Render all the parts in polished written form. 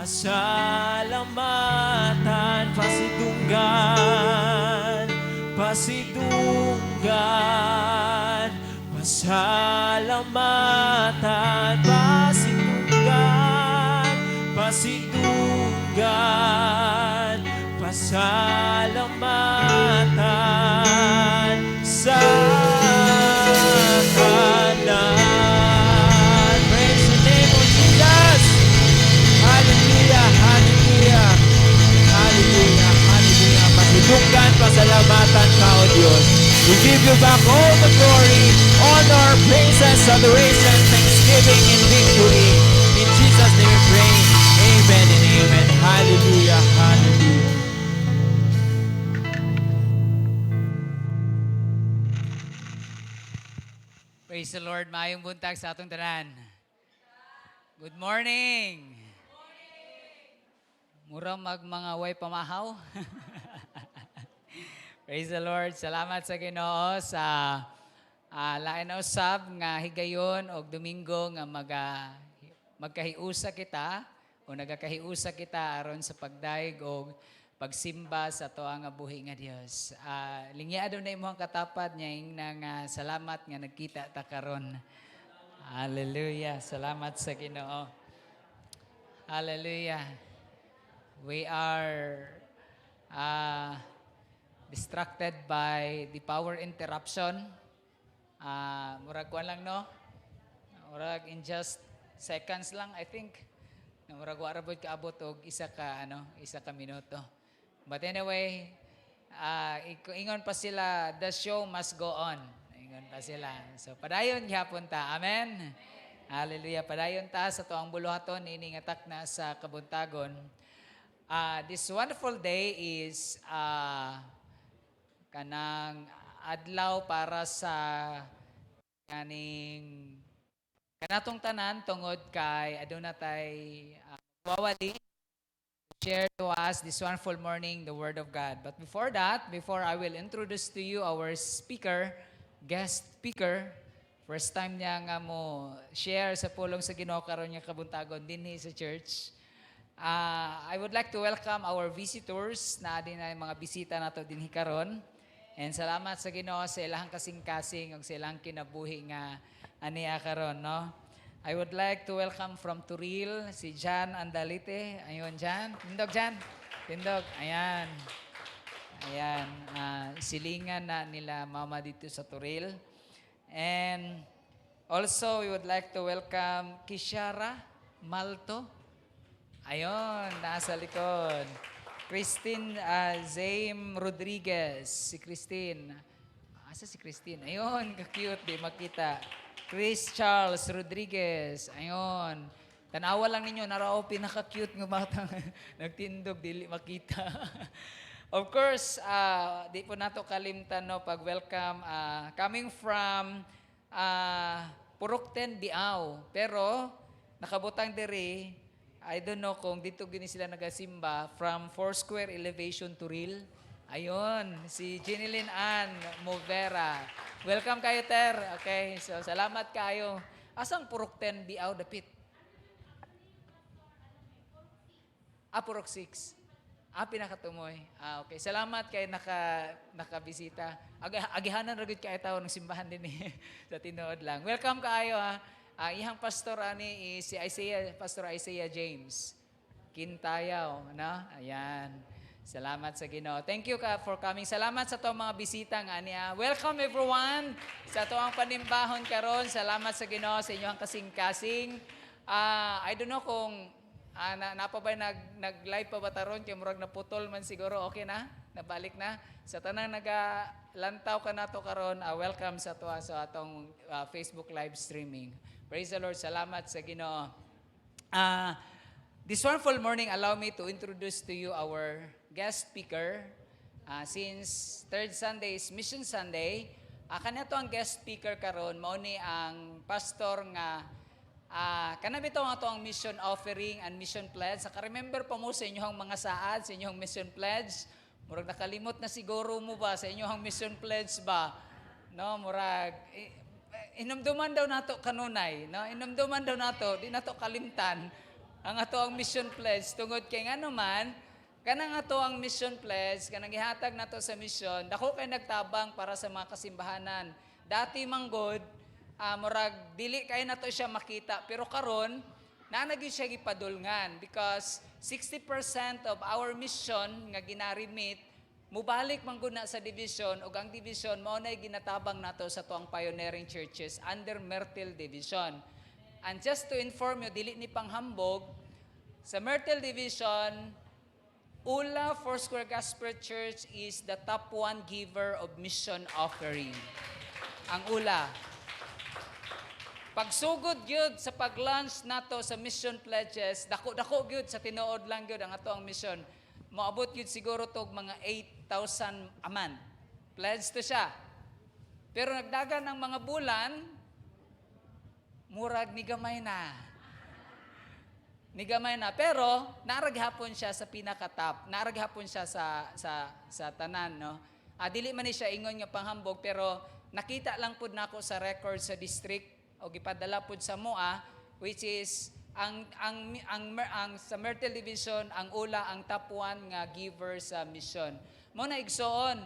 Pasalamatan, pasidunggan, pasidunggan, pasalamatan, pasidunggan, pasidunggan, pasalamatan sa kanan. Praise the name of Jesus. Hallelujah, hallelujah, hallelujah, hallelujah. Pasidunggan, pasalamatan ka, O Diyos. We give you back all the glory, honor, praises, adoration, thanksgiving, and victory. In Jesus' name we pray. Amen and amen. Hallelujah, hallelujah. Praise the Lord. Maayong buntag sa atong tanan. Good morning. Mura mga way pamahaw. Praise the Lord. Salamat sa Ginoo sa lain na usab nga higayon og Domingo nga magkahiusa kita o nagakahiusa kita aron sa pagdaig og pagsimba sa toa nga buhi nga Dios. Lingya daw na imong katapat nya nga salamat nga nagkita ta karon. Hallelujah. Salamat sa Ginoo. Hallelujah. We are distracted by the power interruption. Murag kuan lang no. Murag in just seconds lang I think. Murag wa ra bud kaabot og isa ka minuto. But anyway, ingon pa sila, the show must go on. Ingon pa sila. So padayon gyapon ta. Amen. Hallelujah. Padayon ta sa tuang buluhaton ini nga takna sa kabuntagon. This wonderful day is kanang adlaw para sa kanatong tanan tungod kay aduna tay wawali share to us this wonderful morning the Word of God. But before I will introduce to you our guest speaker, first time niya nga mo share sa pulong sa Ginoo karon nga kabuntagon dinhi sa church. I would like to welcome our visitors na din ay mga bisita nato dinhi karon. And salamat sa Ginoo sa ilahang kasing-kasing ug sa ilahang kinabuhi nga aniya karon, no? I would like to welcome from Turil si Jan Andalite. Ayun, Jan. Tindog, Jan. Tindog. Ayan. Ayan. Silingan na nila mama dito sa Turil. And also, we would like to welcome Kishara Malto. Ayun, nasa likod. Christine Zame Rodriguez. Si Christine. Asa si Christine? Ayun, ka-cute. Di makita. Chris Charles Rodriguez. Ayun. Tanawa lang ninyo, narao pinaka-cute ng batang nagtindog, dili makita. Of course, di po nato kalimtan no, pag-welcome. Coming from Purokten, Biao. Pero, nakabutang diri, I don't know kung dito gini sila nagasimba, from Foursquare Elevation Turil. Ayun, si Jeneline Ann Movera. Welcome kayo, Ter. Okay, so salamat kayo. Asang Purokten, Biao, dapit? Purok 6. Pinakatumoy. Okay. Salamat kay nakabisita. Agihanan ragid kay tawo ng simbahan din sa tinuod lang. Welcome kaayo ha. Ihang pastor ani si Pastor Isaiah James Kintayaw, na? Ayan. Salamat sa Ginoo. Thank you for coming. Salamat sa tuong mga bisita nga niya. Welcome everyone sa tuong panimbahon karon. Salamat sa Ginoo sa inyong kasing-kasing. I don't know kung napa ba nag-live pa ba taron kay murag naputol man siguro. Okay na? Nabalik na. Sa tanang nagalantaw ka nato karon, welcome sa atong Facebook live streaming. Praise the Lord. Salamat sa Ginoo. This wonderful morning, allow me to introduce to you our guest speaker. Since third Sunday is Mission Sunday, kanato ang guest speaker karon mao ni ang pastor nga kanabito nga to ang mission offering and mission pledge. Remember pa mo sa inyong mga saad, sa inyong mission pledge. Murag nakalimot na siguro mo ba sa inyong mission pledge ba? No, murag inumduman daw nato kanunay, no? Inumduman daw nato, di nato kalimtan. ang ato ang mission pledge tungod kay ngano man kanang ato ang mission pledge kanang gihatag nato sa mission dako kay nagtabang para sa mga kasimbahanan. Dati manggod murag dili kay nato siya makita pero karon na gyud siya gipadulngan because 60% of our mission nga ginarimit mubalik man gud na sa division ug ang division mao nay ginatabang nato sa tuang pioneering churches under Myrtle Division. And just to inform you, dili ni panghambog, sa Myrtle Division, Ula Foursquare Gospel Church is the top 1 giver of mission offering. Ang Ula. Pagsugod gyud sa pag-launch nato sa mission pledges, dako-dako gyud sa tinuod lang gyud ang ato ang mission. Moabot gyud siguro tog mga 8,000 a month. Pledge to siya. Pero nagdagan ang mga bulan, murag ni gamay na. Ni gamay na. Pero, naraghapon siya sa pinaka-top. Naraghapon siya sa tanan, no? Dili man ni siya ingon nga panghambog, pero nakita lang pud nako sa record sa district o gipadala pud sa MOA, which is ang sa Myrtle Division, ang Ula ang top 1 nga giver sa mission. Mo na igsoon,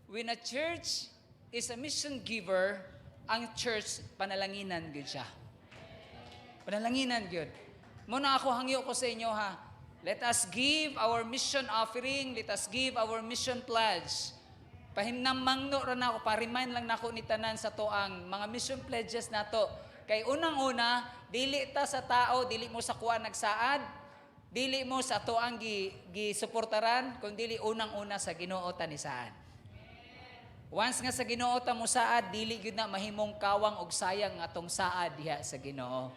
when a church is a mission giver, ang church panalanginan gyud siya. Panalanginan gyud. Muna ako hangyo ko sa inyo ha. Let us give our mission offering, let us give our mission pledge. Pahimnamangno ra na ako, pa-remind lang nako ni tanan sa toang mga mission pledges nato. Kay unang-una, dili ta sa tao, dili mo sa kuha nagsaad, dili mo sa toang gisuportaran, kundi unang-una sa Ginoo ta ni saad. Once nga sa Ginoo ta mo saad, dili gyud na mahimong kawang og sayang atong saad diha sa Ginoo.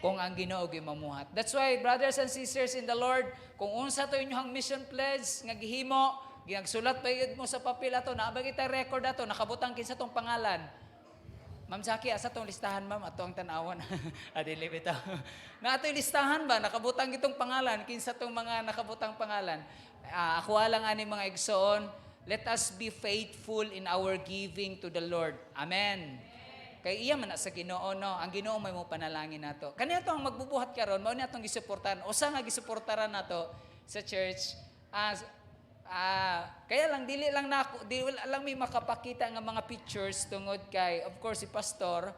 Kung ang Ginoo gimamuhat. That's why, brothers and sisters in the Lord, kung unsa to inyong mission pledge nga gihimo, ginagsulat pa yun mo sa papel ato, naabag kita record ato, nakabutang kinsa tong pangalan. Ma'am Jackie, asa tong listahan, ma'am? Ato ang tanawan. Adili bitaw. Na ato yung listahan ba? Nakabutang itong pangalan. Kinsa tong mga nakabutang pangalan. Ako lang ani mga igsoon, let us be faithful in our giving to the Lord. Amen. Kay iya man na sa Ginoo, no? Ang Ginoo may mo panalangin nato. Kaniya to ang magbubuhat karon, mao ni atong gisuportahan. Usa nga gisuportahan nato sa church. Kaya lang dili lang may makapakita nga mga pictures tungod kay of course si pastor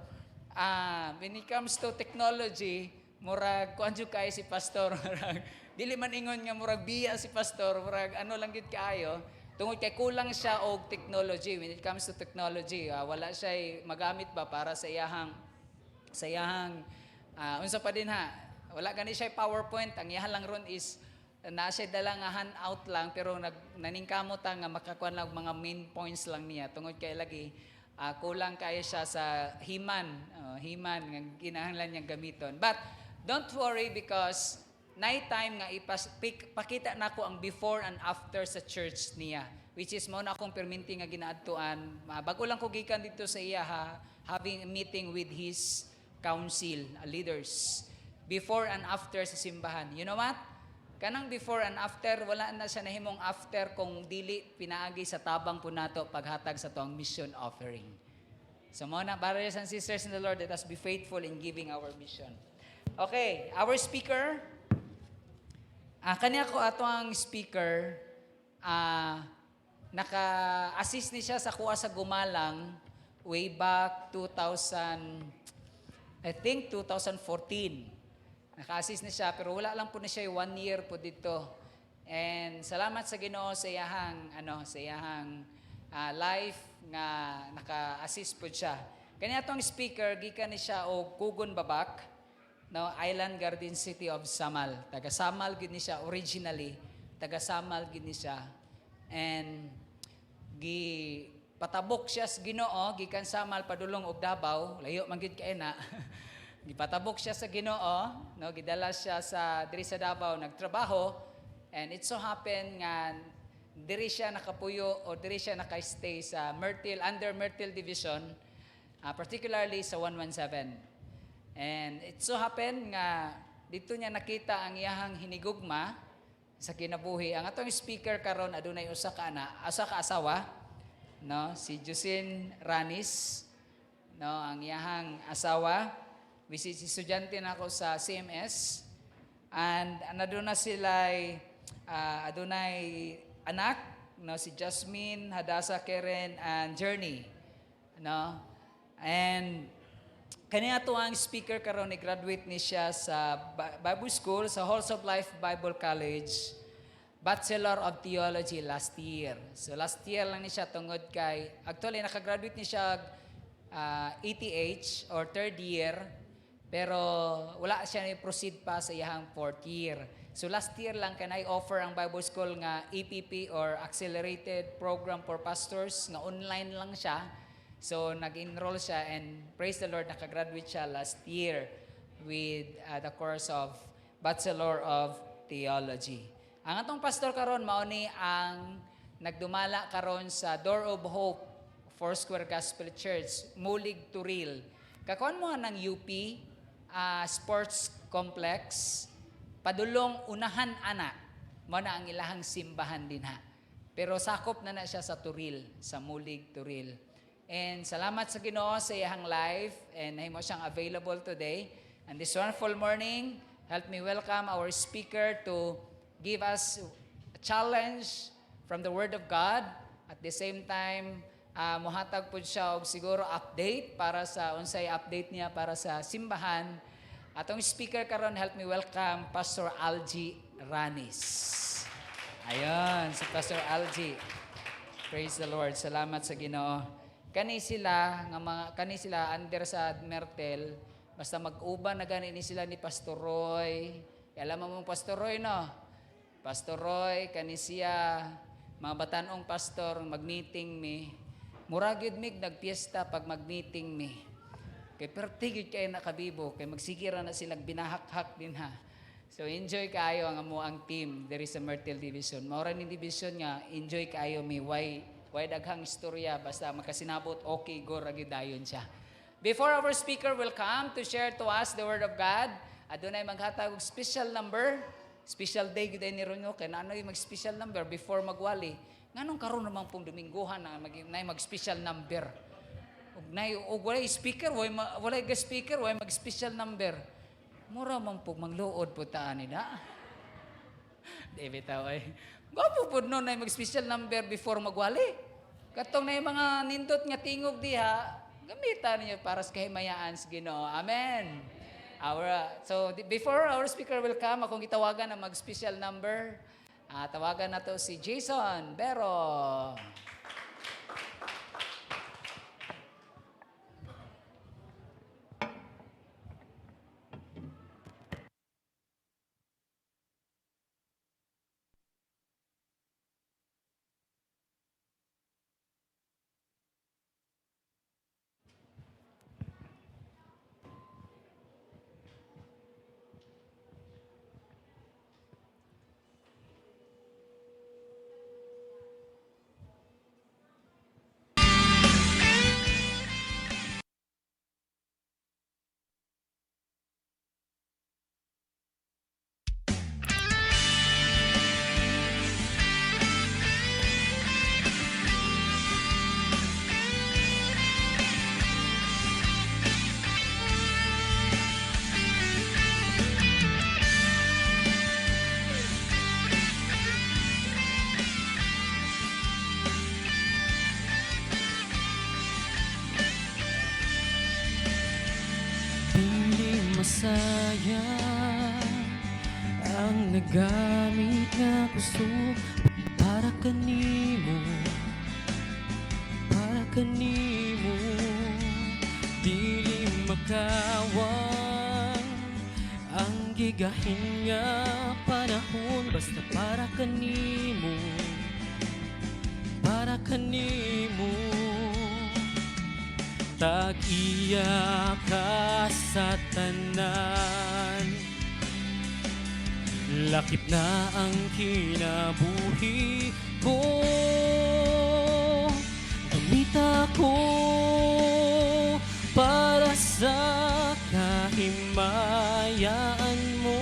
when it comes to technology murag kuan jud kay si pastor murag dili man ingon nga murag biya si pastor murag ano lang gid kaayo. Tungod kay kulang siya og technology. When it comes to technology, wala siya magamit ba para sa iyahang unsa pa din ha. Wala gani siya PowerPoint. Ang iyahan lang ron is na siya dala nga handout lang pero naningkamot nga makakuan lang mga main points lang niya. Tungod kay lagi kulang kaya siya sa himan nga kinahanglan niyang gamiton. But don't worry because night time nga pakita nako ang before and after sa church niya, which is mo na akong perminti nga ginaadtuan. Bago lang ko gikan dito sa iya having a meeting with his council leaders before and after sa simbahan. You know what? Kanang before and after wala na siya nahimong after kung dili pinaagi sa tabang po nato paghatag sa tuang mission offering. So mo na brothers and sisters in the Lord, let us be faithful in giving our mission. Okay, our speaker kanya ko ato ang speaker, naka-assist ni siya sa kuha sa Gumalang way back 2014. Naka-assist ni siya, pero wala lang po na siya 1 year po dito. And salamat sa Ginoo sa iyahang life nga naka-assist po siya. Kanya atong speaker, gikan ni siya o Kugon Babak, no, Island Garden City of Samal. Taga Samal gid ni siya originally. Taga Samal gid ni siya. And patabok siya sa Ginoo gikan Samal padulong og Davao, layo man gid kay na. Gipatabok siya sa Ginoo, no, gidala siya sa diri sa Davao nagtrabaho, and it so happen nga diri siya nakapuyo o diri siya naka-stay sa under Myrtle Division, particularly sa 117. And it so happen nga dito niya nakita ang iyahang hinigugma sa kinabuhi. Ang atong speaker karon adunay usa ka asawa, no, si Jocelyn Ranis, no, ang iyahang asawa, which is estudyante nako sa CMS. And naduna sila'y adunay anak, no, si Jasmine, Hadasa, Karen, and Journey. No? And kaniya to ang speaker karon ni graduate ni siya sa Bible School sa Halls of Life Bible College, Bachelor of Theology last year. So last year lang ni siya tungod kay actually nakagraduate ni siya ETH or third year, pero wala siya ni proceed pa sa iyang fourth year. So last year lang kanay offer ang Bible School nga EPP or Accelerated Program for Pastors nga online lang siya. So nag-enroll siya and praise the Lord nakagraduate siya last year with the course of Bachelor of Theology. Ang atong pastor karon mao ni ang nagdumala karon sa Door of Hope Foursquare Gospel Church, Mulig Turil. Kakuan mo ng UP Sports Complex, padulong unahan ana, mo na ang ilahang simbahan din ha. Pero sakop na siya sa Turil, sa Mulig Turil. And salamat sa Ginoo sa iyang life and nahimo siyang available today. And this wonderful morning, help me welcome our speaker to give us a challenge from the Word of God. At the same time, muhatag po siya og siguro update para sa unsay update niya para sa simbahan. Atong speaker karon, help me welcome Pastor Algie Ranis. Ayon, si Pastor Algie. Praise the Lord. Salamat sa Ginoo. Kani sila under sa Mertel, basta mag-uban na gani ni sila ni Pastor Roy. Alam mo mong Pastor Roy, no? Pastor Roy, kani siya, mga batanong pastor, mag-meeting mi. Muragid mig nagpiesta pag mag-meeting mi. Kay pertigid kayo nakabibo, kay magsigira na silang binahak-hak din ha. So enjoy kayo ang amuang team, there is a Mertel Division. Maura ni division nga, enjoy kayo mi, why daghang istorya, basta makasinabot, okay, go, ragidayon siya. Before our speaker will come to share to us the Word of God, adunay maghatag og special number, special day gid ni Ronyo, kay naanoy mag-special number before magwali. Nganong karon naman pong Domingohan na mag-special number. Ug walay speaker, walay guest speaker, walay mag-special number. Mura man pong mangluod po taan nila. Di bitaw ay. Gapo po nun ay mag-special number before magwali. Katong na yung mga nindot nga tingog diha, gamitan niyo para sa kahimayaan sa Ginoo. Amen. Before our speaker will come, akong itawagan na mag-special number. Tawagan na to si Jason Bero. Masaya ang nagamit nga gusto para kanimo dili makawang ang gigahin nga panahon basta para kanimo tag-iya ka sa tanan. Lakip na ang kinabuhi ko, gamit ako para sa kahimayaan mo.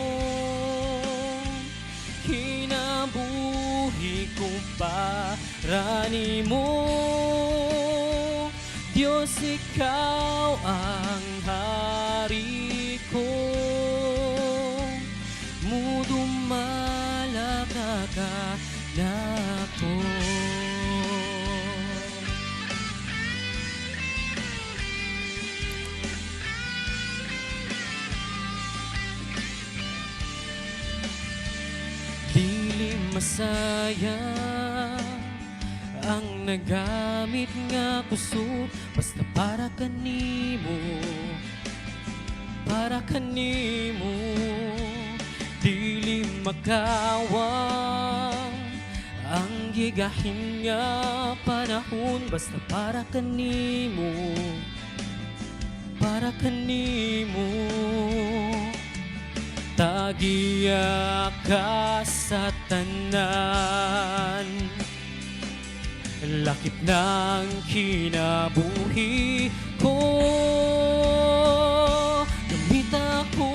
Kinabuhi ko para nimo, Diyos, ikaw ang hari ko. ka nako. Dili masaya ang nagamit nga kusog, basta para kanimo, para kanimo. Dili makawang ang gigahin nga panahon, basta para kanimo, para kanimo. Tagiya ka sa tanan, lakip ng kinabuhi ko. Gamit ako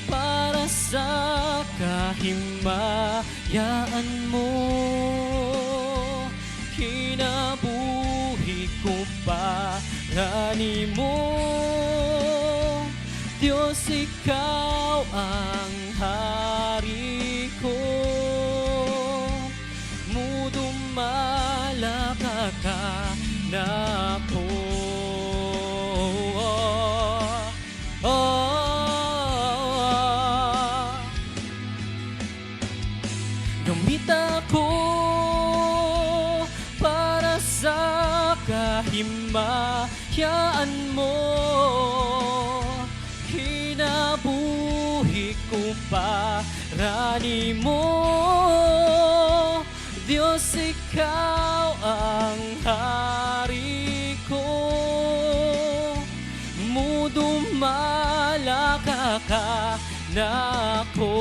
para sa kahimayaan mo. Kinabuhi ko para nimo. Diyos, ikaw ang hari ko. Mudumala ka nako. Gamit ako para sa kahimayaan mo. Kinabuhi ko para nimo. Diyos, ikaw ang hari ko. Mudumala ka nako.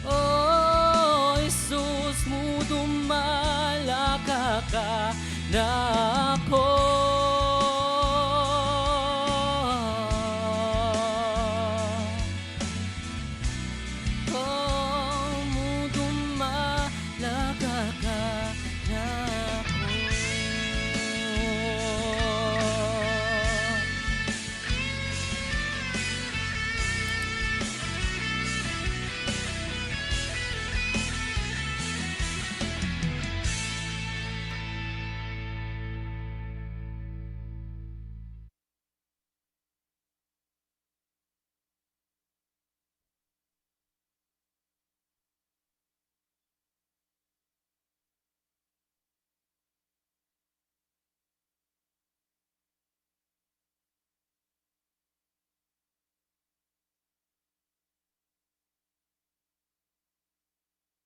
Oh, Jesus, mudumala ka nako.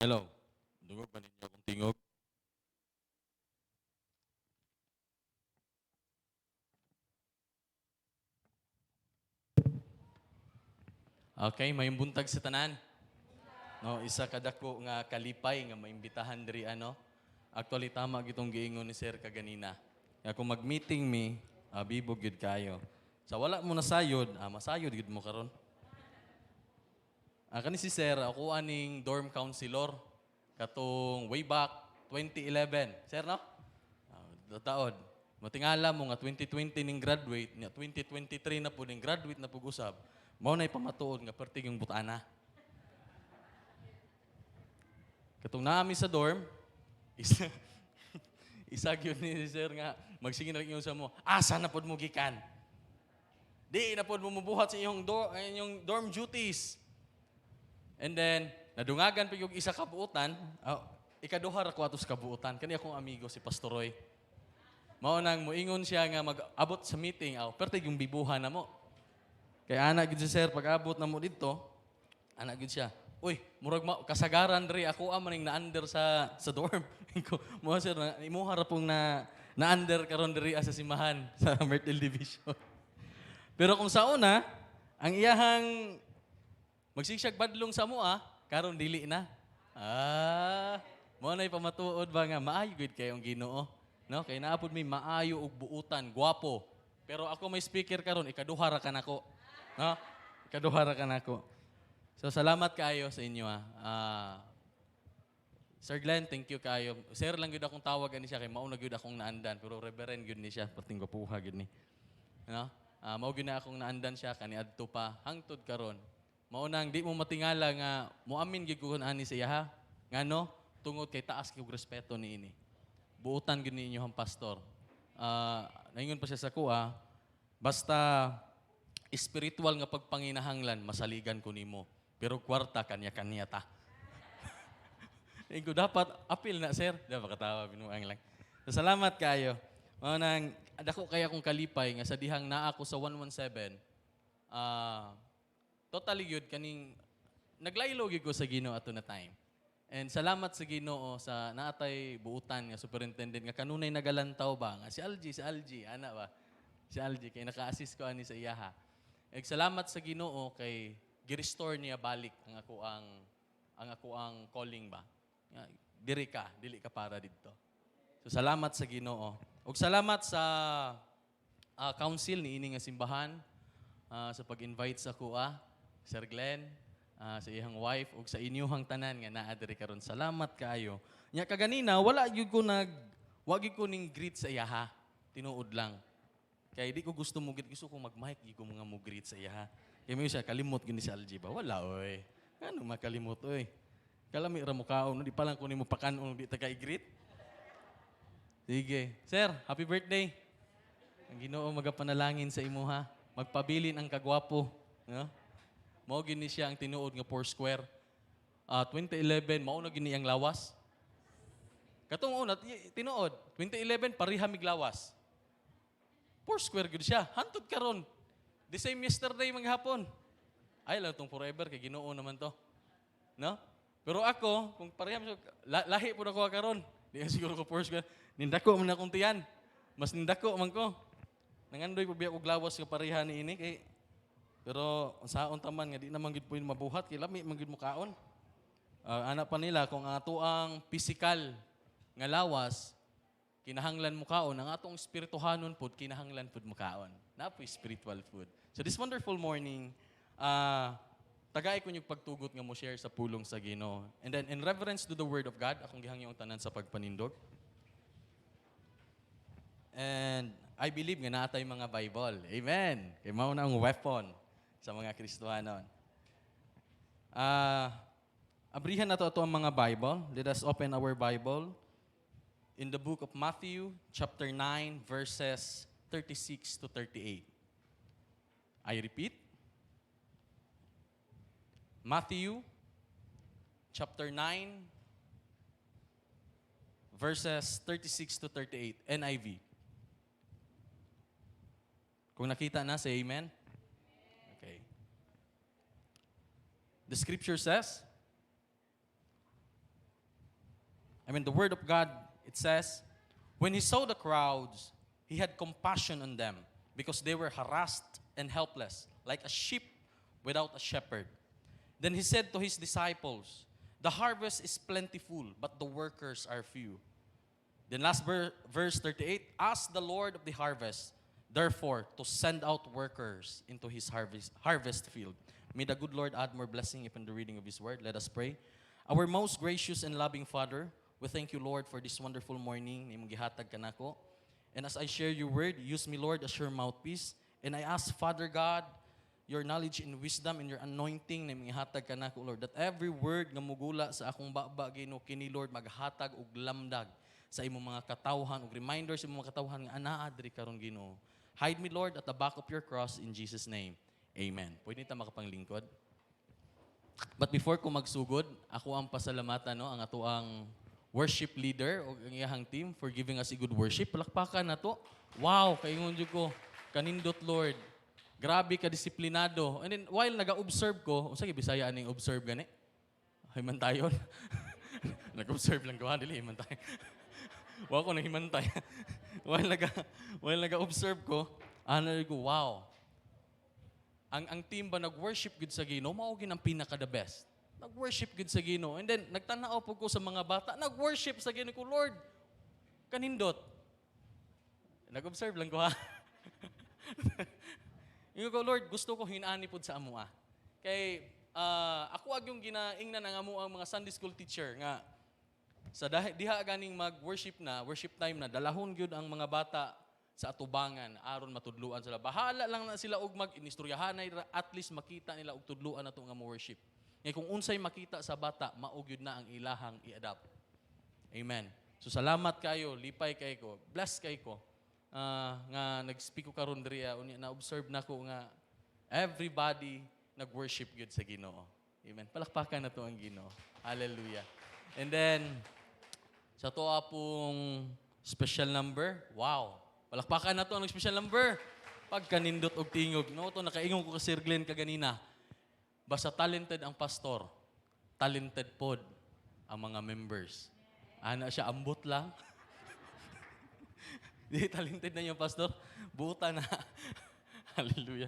Hello. Dungog ba ninyo akong tingog? Okay, may buntag sa tanan. No, isa kadako nga kalipay nga maimbitahan diri ano. Actually tama gitong giingon ni Sir kaganina. Nga kung mag-meeting mi, bibog gyud kayo. Sa wala mo nasayod, masayod gyud mo karon. Kani si Sir, ako aning dorm counselor katong way back 2011. Sir, no? Taon. Matingala mo nga 2020 ning graduate, nya 2023 na po ning graduate na pag-usab. Mao nay pamatuod nga pertig yung butana. Katong naami sa dorm, isa gyud ni Sir nga magsige na ingon sa mo, asa na pod mo gikan? Di na pod mo mubuhat sa inyong dorm duties. And then, nadungagan pa yung isa kabuutan, ikaduha ra ko atos kabuutan. Kani akong amigo si Pastor Roy. Mao nang moingon siya nga mag-abot sa meeting, pertig yung bibuhan na mo. Kaya anak gid si Sir, pag-abot na mo dito, anak gid siya. Uy, murag kasagaran diri ako maning na-under sa dorm. Mo Sir, imuha ra pong na-under karon diri sa simahan sa Myrtle Division. Pero kung sa una, ang iyahang magsigsag badlong sa mua, karon dili na. Mo nay pamatuod ba nga maayo gid kayong Ginoo, no? Kay naapod mi maayo og buutan, gwapo. Pero ako may speaker karon, ikaduha ra ka nako. No? Ikaduha ra ka nako. So salamat kaayo sa inyo Sir Glenn, thank you kaayo. Sir lang gyud akong tawag ani siya kay mao na gyud akong naandan, pero reverend gyud ni siya, pating gwapuha gyud ni. No? Mao gyud na akong naandan siya kaniadto pa hangtod karon. Mao nang di mo matingala nga muamin gyud ko ani sa iya ha. Ngano? Tungod kay taas kay respeto niini. Buutan gyud ninyo ang pastor. Naingon pa siya sa kuha, basta spiritual nga pagpanginahanglan masaligan ko nimo. Pero kwarta kanya-kanya ta. Ko dapat appeal na sir. Dapat katawa binuang lang. So, salamat kayo. Mao nang dako kaya akong kalipay nga sa dihang naa ako sa 117. Totally good kaning naglaylo gyud ko sa Ginoo ato na time. And salamat sa Ginoo sa naatay buutan nga superintendent nga kanunay nagalantaw ba nga si Algie, ana ba? Si Algie kay naka-assist ko ani sa iyaha. Eg salamat sa Ginoo kay gi-restore niya balik ang ako ang calling ba. Nga, dili ka para didto. So salamat sa Ginoo. Ug salamat sa council ni ini nga simbahan sa pag-invite sa kuha, Sir Glenn, sa iyang wife ug sa inyuhang tanan nga naa diri karon. Salamat kaayo. Nya kaganina wala gyud ko ning greet sa iya ha. Tinuod lang. Kay di ko gusto ko mag-mic gyud ko mga mo greet sa iya ha. Kay may siya kalimot gyud ni si Algie ba? Wala oy. Ano makalimot oy. Kalami ra mo kaon, di pa lang ko nimo pakanon di ta kay greet. Sige. Sir, happy birthday. Ang Ginoo magapanalangin sa imo ha. Magpabilin ang kagwapo, no? Mao gini siya ang tinuod nga Foursquare. 2011 mao na gini ang lawas. Katong una tinuod 2011 pareha mig lawas. Foursquare gid siya. Hantod karon. The same yesterday maghapon. Ay lang tong forever kay Ginoo naman to. No? Pero ako kung pareha lahi pud ako karon. Di siguro ko Foursquare. Nindako man akong tiyan. Mas nindako man ko. Nangandoy pa biya og lawas nga pareha ni ini kay pero saon taman nga di naman gid po mabuhat kay lami man gid mo kaon. Ana pa nila kung ato ang physical nga lawas kinahanglan mo kaon, ang atong espirituhanon pud kinahanglan pud mo kaon. Napoy spiritual food. So this wonderful morning, tagay ko yung pagtugot nga mo share sa pulong sa Ginoo. And then in reverence to the word of God, akong gihangyo ang tanan sa pagpanindog. And I believe nga naatay mga Bible. Amen. Kay mao na ang weapon sa mga Kristohanon. Abrihan na to ang mga Bible. Let us open our Bible in the book of Matthew, chapter 9, verses 36 to 38. I repeat. Matthew, chapter 9, verses 36 to 38, NIV. Kung nakita na, say amen. Okay. The scripture says, the word of God, it says, when he saw the crowds, he had compassion on them because they were harassed and helpless, like a sheep without a shepherd. Then he said to his disciples, the harvest is plentiful, but the workers are few. Then last verse 38, ask the Lord of the harvest, therefore, to send out workers into his harvest field. May the good Lord add more blessing upon the reading of his word. Let us pray. Our most gracious and loving Father, we thank you, Lord, for this wonderful morning. Imong gihatag kanako. And as I share your word, use me, Lord, as your mouthpiece. And I ask, Father God, your knowledge and wisdom and your anointing na imong gihatag kanako, Lord, that every word nga mugula sa akong baba, Ginoo, kini, Lord, maghatag og lamdag sa imong mga katawhan og reminders sa imong mga katawhan nga anaa diri karon, Ginoo. Hide me, Lord, at the back of your cross in Jesus' name. Amen. Pwede ta makapanglingkod. But before ko magsugod, ako ang pasalamatan, no, ang ato ang worship leader o ang iyahang team for giving us a good worship. Palakpakan na to. Wow, kaingon jud ko. Kanindot, Lord. Grabe ka disiplinado. And then while naga-observe ko, unsa gi Bisaya aning observe gani? Himantayon. Nag-observe lang ko, dili himantay. Wa ko nang himantay. while naga-observe ko, ko, wow. Ang team ba nag-worship gud sa Ginoo, mao gid ang pinaka the best. Nag-worship gud sa Ginoo. And then nagtanaw po ko sa mga bata, nag-worship sa Ginoo ko, Lord. Kanindot. Nag-observe lang ko ha. Yung ko, Lord, gusto ko hinani pod sa amoa. Kay ako ag yung ginaingnan ang amo ang mga Sunday school teacher nga sa diha ganing mag-worship na, worship time na, dalahon gyud ang mga bata sa atubangan aron matudluan sila. Bahala lang na sila og mag-inistoryahanay at least makita nila og tudluan nato nga mo worship. Ngay kung unsay makita sa bata, mao gyud na ang ilahang i-adapt. Amen. So salamat kayo, lipay kay ko, bless kay ko. Nga nag-speak ko karon diriya unya na observe nako nga everybody nag-worship gyud sa Ginoo. Amen. Palakpakan na to ang Ginoo. Hallelujah. And then sa to pong special number, wow. Palakpakan na to ang special number. Pagkanindot og tingog, no to nakaingon ko ka Sir Glenn kaganina. Basta talented ang pastor, talented pod ang mga members. Ana siya ambot lang. Di talented na yung pastor. Buta na. Hallelujah.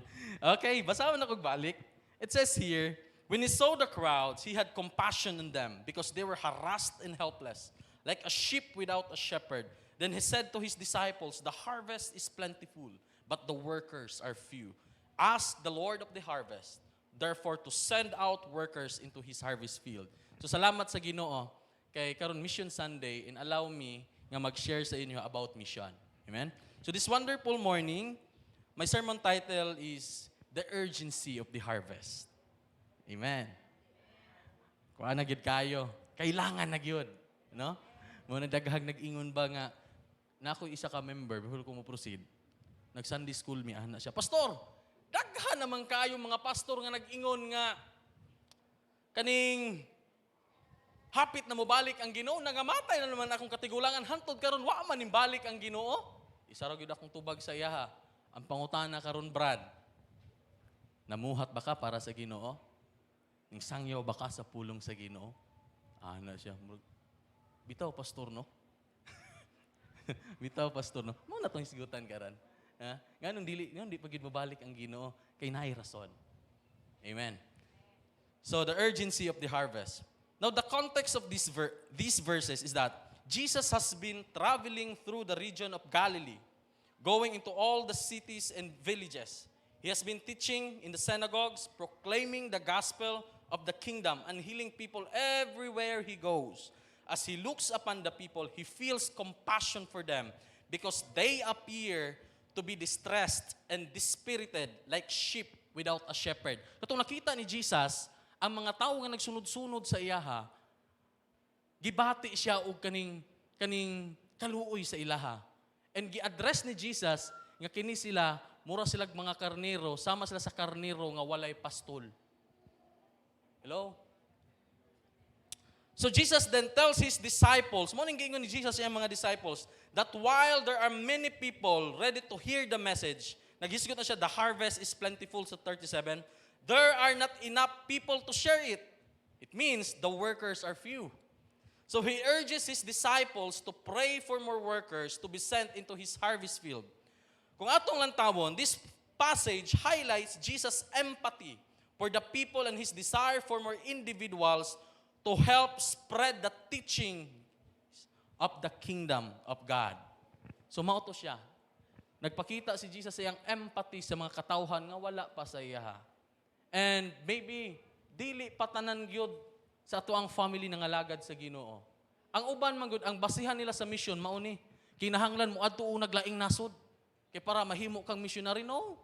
Okay, basahan na kong balik. It says here, when he saw the crowds, he had compassion on them because they were harassed and helpless, like a sheep without a shepherd. Then he said to his disciples, the harvest is plentiful, but the workers are few. Ask the Lord of the harvest, therefore, to send out workers into his harvest field. So salamat sa Ginoo kay karon Mission Sunday and allow me nga mag-share sa inyo about mission. Amen? So this wonderful morning, my sermon title is The Urgency of the Harvest. Amen. Kung na gyud kayo, kailangan na gyud, no? Mo na daghang nag-ingon ba nga nako isa ka member before ko mo proceed. Nag-Sunday school mi ana siya. Pastor, daghan naman kayo mga pastor nga nag-ingon nga kaning hapit na mo balik ang Ginoo, nangamatay na naman akong katigulangan hantod karon wa man nimbalik ang Ginoo. Isa ra gyud akong tubag sa iya ha. Ang pangutana karon Brad, namuhat ba ka para sa Ginoo? Ning sangyaw ba ka sa pulong sa Ginoo? Ana siya. Bitaw pastor no. Bitaw pastor no. Mo na tong isgutan karan. Ha? Nganong di pagid mabalik ang Ginoo kay naay rason. Amen. So the urgency of the harvest. Now the context of these verses is that Jesus has been traveling through the region of Galilee, going into all the cities and villages. He has been teaching in the synagogues, proclaiming the gospel of the kingdom, and healing people everywhere he goes. As he looks upon the people, he feels compassion for them because they appear to be distressed and dispirited like sheep without a shepherd. Katong nakita ni Jesus, ang mga tao nga nagsunod-sunod sa iyaha, gibati siya og kaning kaluoy sa ilaha. And gi-address ni Jesus nga kini sila mura sila mga karnero, sama sila sa karnero nga walay pastol. Hello? So Jesus then tells his disciples, mo ning giingon ni Jesus sa mga disciples, that while there are many people ready to hear the message, naghisgot na siya, the harvest is plentiful sa 37, there are not enough people to share it. It means the workers are few. So he urges his disciples to pray for more workers to be sent into his harvest field. Kung atong lantawon, this passage highlights Jesus' empathy for the people and his desire for more individuals to help spread the teaching of the kingdom of God. So mao to siya. Nagpakita si Jesus sa iyang empathy sa mga katawhan nga wala pa sa iya. And maybe dili patanan gyud sa atuang family nga alagad sa Ginoo. Ang uban man gud ang basihan nila sa mission mao ni kinahanglan mo adto naglaing nasod kay para mahimo kang missionary no.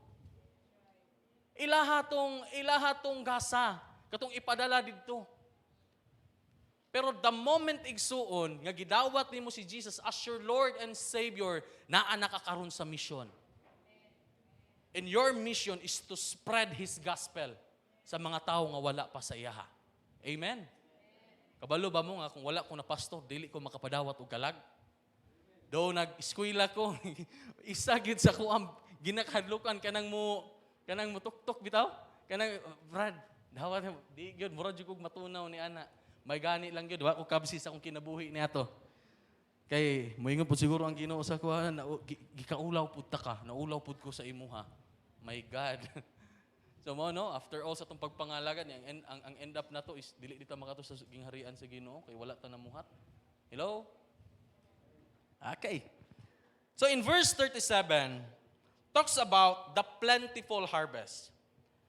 Ilahatong gasa katong ipadala didto. Pero the moment igsuon nga gidawat nimo si Jesus as your Lord and Savior, naa nakakaron sa mission. And your mission is to spread His gospel sa mga tao nga wala pa sa iyaha. Amen? Kabalo ba mo nga kung wala ko na pastor, dili ko makapadawat og kalag? Do nag-eskwela ko, isa gid sa ko ang ginakadlukan kanang mo tuktok bitaw? Kanang Brad, dawat di gyud murag jud kog matunaw ni ana. May gani lang gyud wa ko kabsi sa akong kinabuhi niadto. Kay moingon pud siguro ang Ginoo sa kuha na gikaulaw pud ta ka, naulaw pud ko sa imuha. My God. So mo no, after all sa tong pagpangalagan ang end up na to is dili dita makato sa gingharian sa Ginoo kay wala ta namuhat. Hello? Okay. So in verse 37 talks about the plentiful harvest.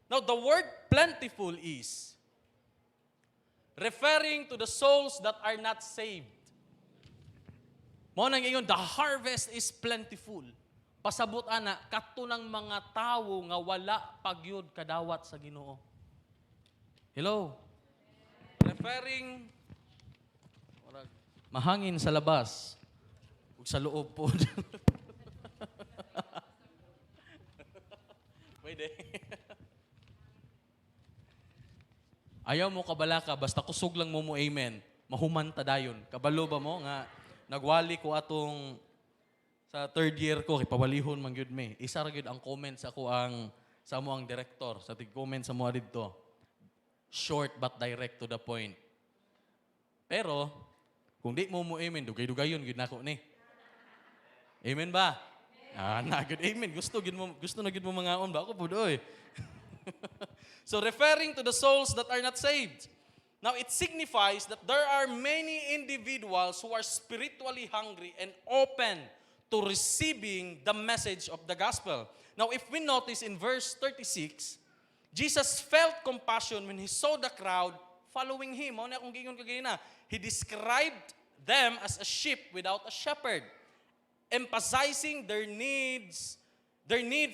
Now the word plentiful is referring to the souls that are not saved. Mo nang ingon, the harvest is plentiful, pasabot ana kadto ng mga tawo nga wala pagyud kadawat sa Ginoo. Hello. Referring mahangin sa labas ug sa loob po. Pwede. Ayaw mo kabalaka, basta kusog lang mo amen. Mahumanta dayon. Kabalo ba mo nga nagwali ko atong sa third year ko kay pawalihon man gyud me. Isa ra gyud ang comment sa ako sa mo ang director sa tig-comment sa mo didto. Short but direct to the point. Pero kung di mo amen, dugay-dugayon gyud nako ni. Amen ba? Na good amen. Gusto na gyud mo mangaon ba ako pud oy. So referring to the souls that are not saved. Now, it signifies that there are many individuals who are spiritually hungry and open to receiving the message of the gospel. Now, if we notice in verse 36, Jesus felt compassion when he saw the crowd following him. Mao na akong gingon kagina. He described them as a sheep without a shepherd, emphasizing their need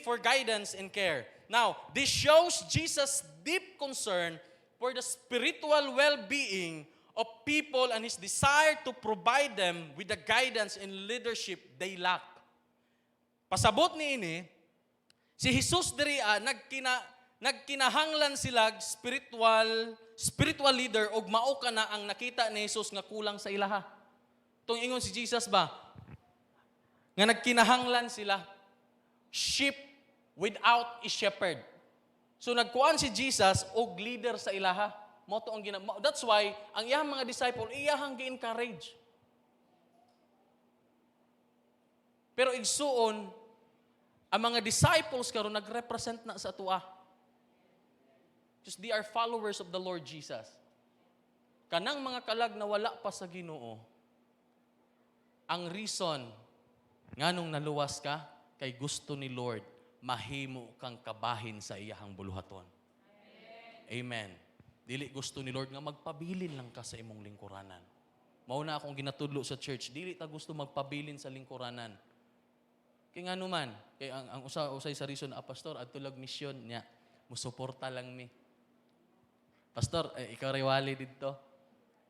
for guidance and care. Now, this shows Jesus' deep concern for the spiritual well-being of people and his desire to provide them with the guidance and leadership they lack. Pasabot ni ini, si Jesus diri nagkinahanglan sila spiritual leader og mao kana ang nakita ni Jesus nga kulang sa ilaha. Tung ingon si Jesus ba? Nga nagkinahanglan sila sheep without a shepherd. So nagkuan si Jesus og leader sa ilaha. Moto ang that's why ang iyang mga disciple iyahang gi-encourage. Pero igsuon ang mga disciples karon nagrepresent na sa tuwa. Because they are followers of the Lord Jesus. Kanang mga kalag na wala pa sa Ginoo, ang reason nganong naluwas ka kay gusto ni Lord mahimo kang kabahin sa iyahang buluhaton. Amen. Dili gusto ni Lord nga magpabilin lang ka sa imong lingkuranan. Mao na akong ginatudlo sa church, dili ta gusto magpabilin sa lingkuranan. Kay ngano man, kay ang usay sa reason pastor adto lag mission niya, musuporta lang mi. Pastor, ikaw riwali didto.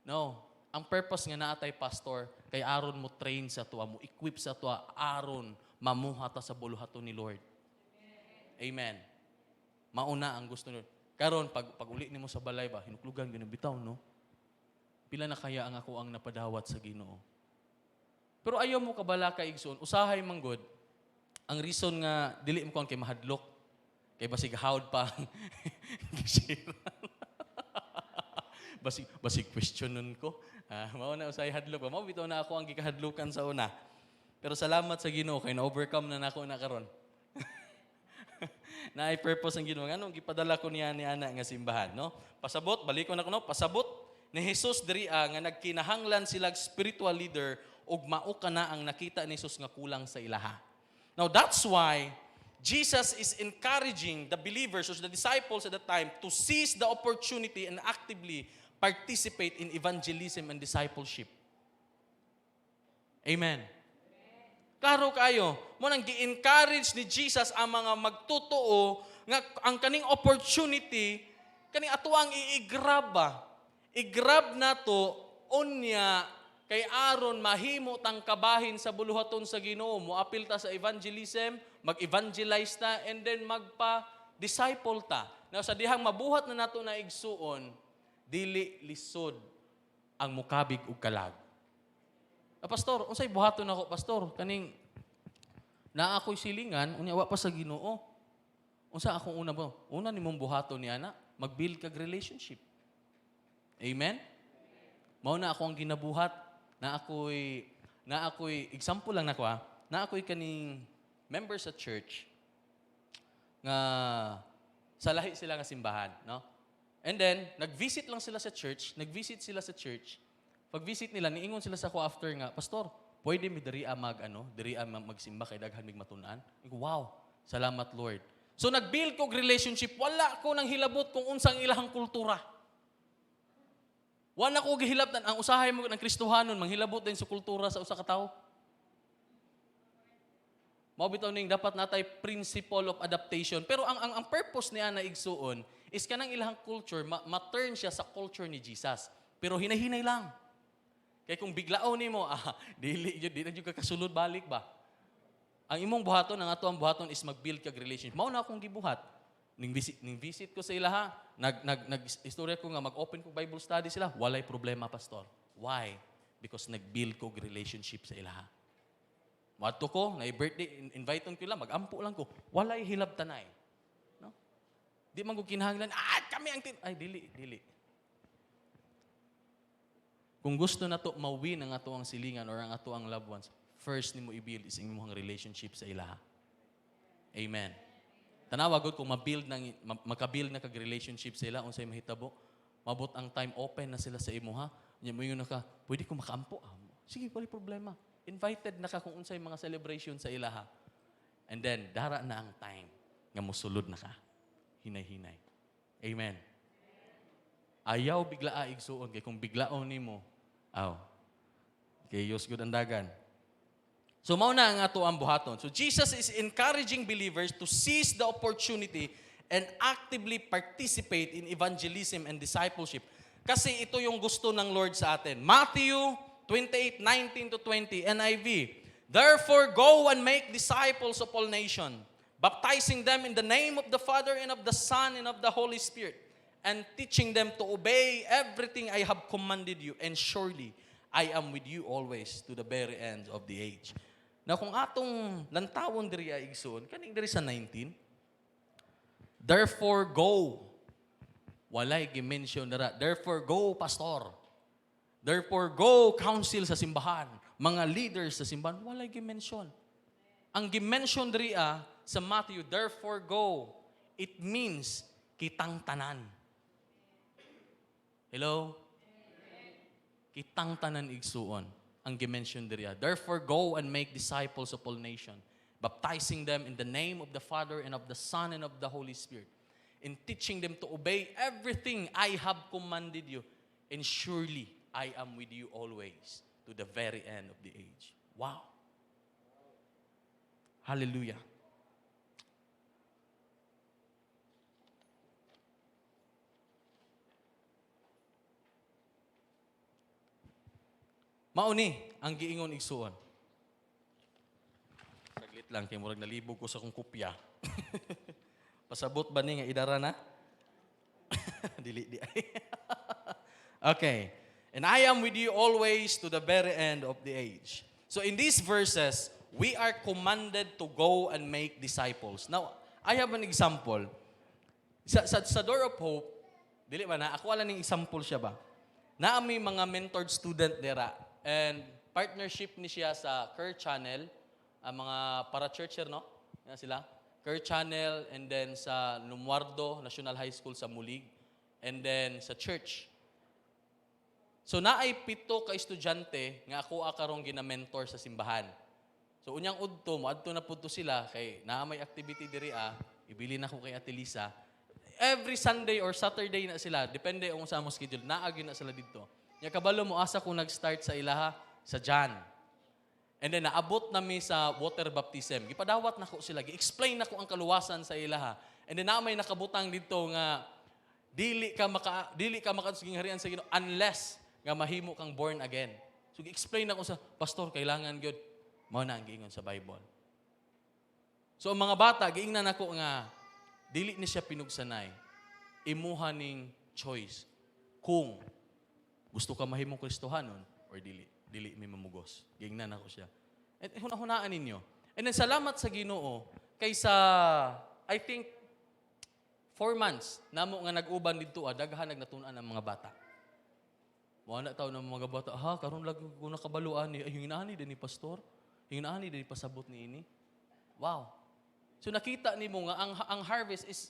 No, ang purpose nga naatay pastor kay aron mo train sa tuwa, mo equip sa tuwa aron mamuha ta sa buluhaton ni Lord. Amen. Mauna ang gusto nyo. Karon pag uli nimo sa balay ba, hinuklugan gyud bitaw no. Pila na kaya ang ako ang napadawat sa Ginoo. Pero ayaw mo kabala ka igsoon, usahay manggod. Ang reason nga dili mo kon kay mahadlok, kay basig hawd pa. basig questionon ko. Mao na usahay hadlok ba? Mao bitaw na ako ang gikahadlukan sa una. Pero salamat sa Ginoo kay na-overcome na nako na karon. Na ay purpose ang Ginoo. Anong gipadala ko niya ni ana nga simbahan, no? Pasabot, balik ko na kuno, pasabot ni Jesus diri nga nagkinahanglan sila spiritual leader ug mao kana ang nakita ni Jesus nga kulang sa ilaha. Now that's why Jesus is encouraging the believers or the disciples at the time to seize the opportunity and actively participate in evangelism and discipleship. Amen. Klaro kayo, mo nang gi-encourage ni Jesus ang mga magtutuo nga ang kaning opportunity kaning ato ang i-grab ba. I-grab nato unya kay aron mahimo tang kabahin sa buluhaton sa Ginoo. Moapil ta sa evangelism, mag-evangelize ta and then magpa-disciple ta. Now sa dihang mabuhat na nato na igsuon, dili lisod ang mukabig ug kalag. Pastor, unsay buhaton nako pastor? Kaning naa ako'y silingan, unya wa pa sa Ginoo. Unsa akong una mo? Una nimong buhaton ni ana, mag-build kag relationship. Amen? Mao na ako ang ginabuhat, na ako'y example lang nako na ako'y kaning member sa church nga sa lahi sila nga simbahan, no? And then nag-visit sila sa church. Pag-visit nila, niingon sila sa ako after nga, Pastor, pwede mi diri magsimba kay daghan mig matun-an. Wow, salamat Lord. So nag-build kog relationship, wala ko nang hilabot kung unsang ilahang kultura. Wala ko gihilabtan ang usahay mo ng Kristohanon, manghilabot din sa kultura sa usa ka tawo. Mao bitaw ning dapat natay principle of adaptation. Pero ang purpose niya na igsuon is kanang ilahang culture, ma-turn siya sa culture ni Jesus. Pero hinahinay lang. Kaya kung biglaon nimo, dili na jud ka kasulod balik ba? Ang imong buhaton, ang ato ang buhaton is mag-build kag relationship. Mao na akong gibuhat. Ning visit ko sa ilaha, nag-istorya ko nga mag-open ko Bible study sila, walay problema, pastor. Why? Because nag-build ko relationship sa ilaha. Mato ko, na birthday, invite ko lang, mag-ampo lang ko. Walay hilab tanay. No? Di man ko kinahanglan, kami ang ay, dili. Kung gusto na to mawin ang ato ang silingan or ang ato ang loved ones, first nimo i-build is imong relationship sa ilaha. Amen. Tanawa gud kung makabuild na kag relationship sa ila unsay mahitabo, mabot ang time open na sila sa imuha. Nya mo yun ka, pwede ko makaampo. Sige, wala problema. Invited na ka kung unsay mga celebration sa ilaha. And then dara na ang time nga mosulod na ka. Hinay-hinay. Amen. Ayaw bigla igsuon kay kung biglaon nimo, kay Diyos gud ang dagan. So mao na ang ato ang buhaton. So Jesus is encouraging believers to seize the opportunity and actively participate in evangelism and discipleship. Kasi ito yung gusto ng Lord sa atin. Matthew 28:19-20 NIV. Therefore go and make disciples of all nations, baptizing them in the name of the Father and of the Son and of the Holy Spirit, and teaching them to obey everything I have commanded you, and surely I am with you always to the very end of the age. Now, kung atong lantawon diri ay igsoon, kaning diri sa 19, therefore go. Walay gi-mention dara. Therefore go, pastor. Therefore go, council sa simbahan. Mga leaders sa simbahan, walay gi-mention. Ang gi-mention diri sa Matthew, therefore go, it means kitang tanan. Hello? Kitang tanan igsuon. Ang gi-mention diri. Therefore go and make disciples of all nations, baptizing them in the name of the Father and of the Son and of the Holy Spirit, and teaching them to obey everything I have commanded you, and surely I am with you always to the very end of the age. Wow. Hallelujah. Mauni ang giingon igsuon. Saglit lang kay murag nalibog ko sa kong kopya. Pasabot ba ni nga idara na? Dili di ay. Okay. And I am with you always to the very end of the age. So in these verses, we are commanded to go and make disciples. Now, I have an example. Sa Door of Hope, dili ba na? Ako wala ning example siya ba? Naami mga mentored student dera. And partnership ni siya sa Care Channel, mga para-churcher, no? Yan sila. Care Channel, and then sa Lumuardo National High School sa Mulig, and then sa church. So naay 7 ka estudyante nga ako karong gina-mentor sa simbahan. So unyang udto, moadto na pudto sila kay naa may activity diri ibili na ko kay Ate Lisa. Every Sunday or Saturday na sila, depende kung sa mo schedule, naagi na sila dito. Nya kabalo mo asa ko nag-start sa ilaha sa Jan. And then naabot nami sa water baptism. Gipadawat nako sila, gi-explain nako ang kaluwasan sa ilaha. And then na may nakabutang dito nga dili ka makatusging harian sa Ginoo unless nga mahimo kang born again. So gi-explain nako sa pastor kailangan gyud mao na ang giingon sa Bible. So ang mga bata giingnan nako nga dili ni siya pinugsanay. Imuha ning choice kung gusto ka mahimong Kristohanon or dili mi mamugos. Giingnan ako siya. At hunahunaan ninyo. And then salamat sa Ginoo kaysa I think 4 months namo nga nag-uban didto daghan nagnatun-an ang mga bata. Mo na taw ng mga bata, karon lagi ko nakabaluan ni hinginaani din ni pastor. Hinginaani din pasabot ni ini. Wow. So nakita nimo nga ang harvest is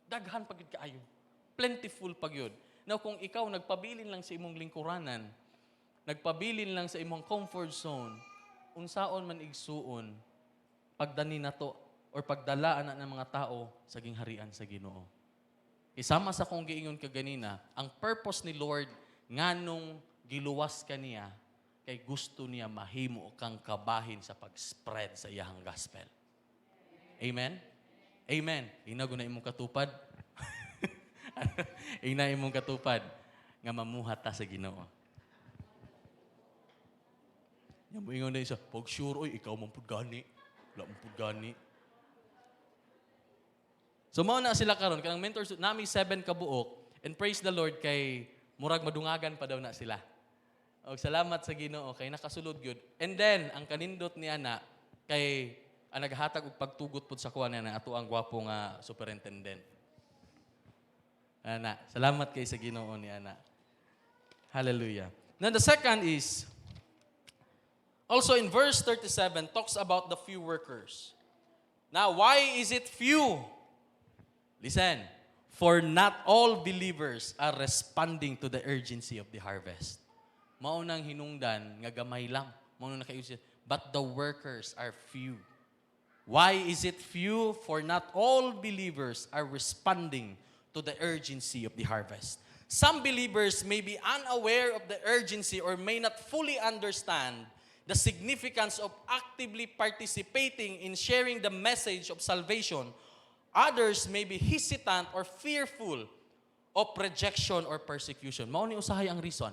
daghan pagid kaayo. Plentiful pagyud. Now, kung ikaw nagpabilin lang sa imong lingkuranan, nagpabilin lang sa imong comfort zone, unsaon man igsuon, pagdani na to, or pagdalaan na ng mga tao sa gingharian sa Ginoo. Isama sa kong giingon kaganina, ang purpose ni Lord, nganong giluwas ka niya, kay gusto niya mahimo kang kabahin sa pag-spread sa iyang gospel. Amen? Amen. Inago na imong katupad. Ina imong katupad nga mamuhat ta sa Ginoo. Yang mo ingon na isa, pag sure, oy, ikaw man pud gani. Wala man pud gani. So mao na sila karon kanang mentors nami 7 ka buok and praise the Lord kay murag madungagan pa daw na sila. Og salamat sa Ginoo kay nakasulod gyud. And then ang kanindot niya na kay ang naghatag og pagtugot pud sa kuha na ato ang gwapo nga superintendent. Ana, salamat kay sa Ginoo ni ana. Hallelujah. Now the second is also in verse 37 talks about the few workers. Now why is it few? Listen, for not all believers are responding to the urgency of the harvest. Maunang hinungdan nga gamay lang. Maunang nakaisip, but the workers are few. Why is it few? For not all believers are responding to the urgency of the harvest. Some believers may be unaware of the urgency or may not fully understand the significance of actively participating in sharing the message of salvation. Others may be hesitant or fearful of rejection or persecution. Mao ni usahay ang reason.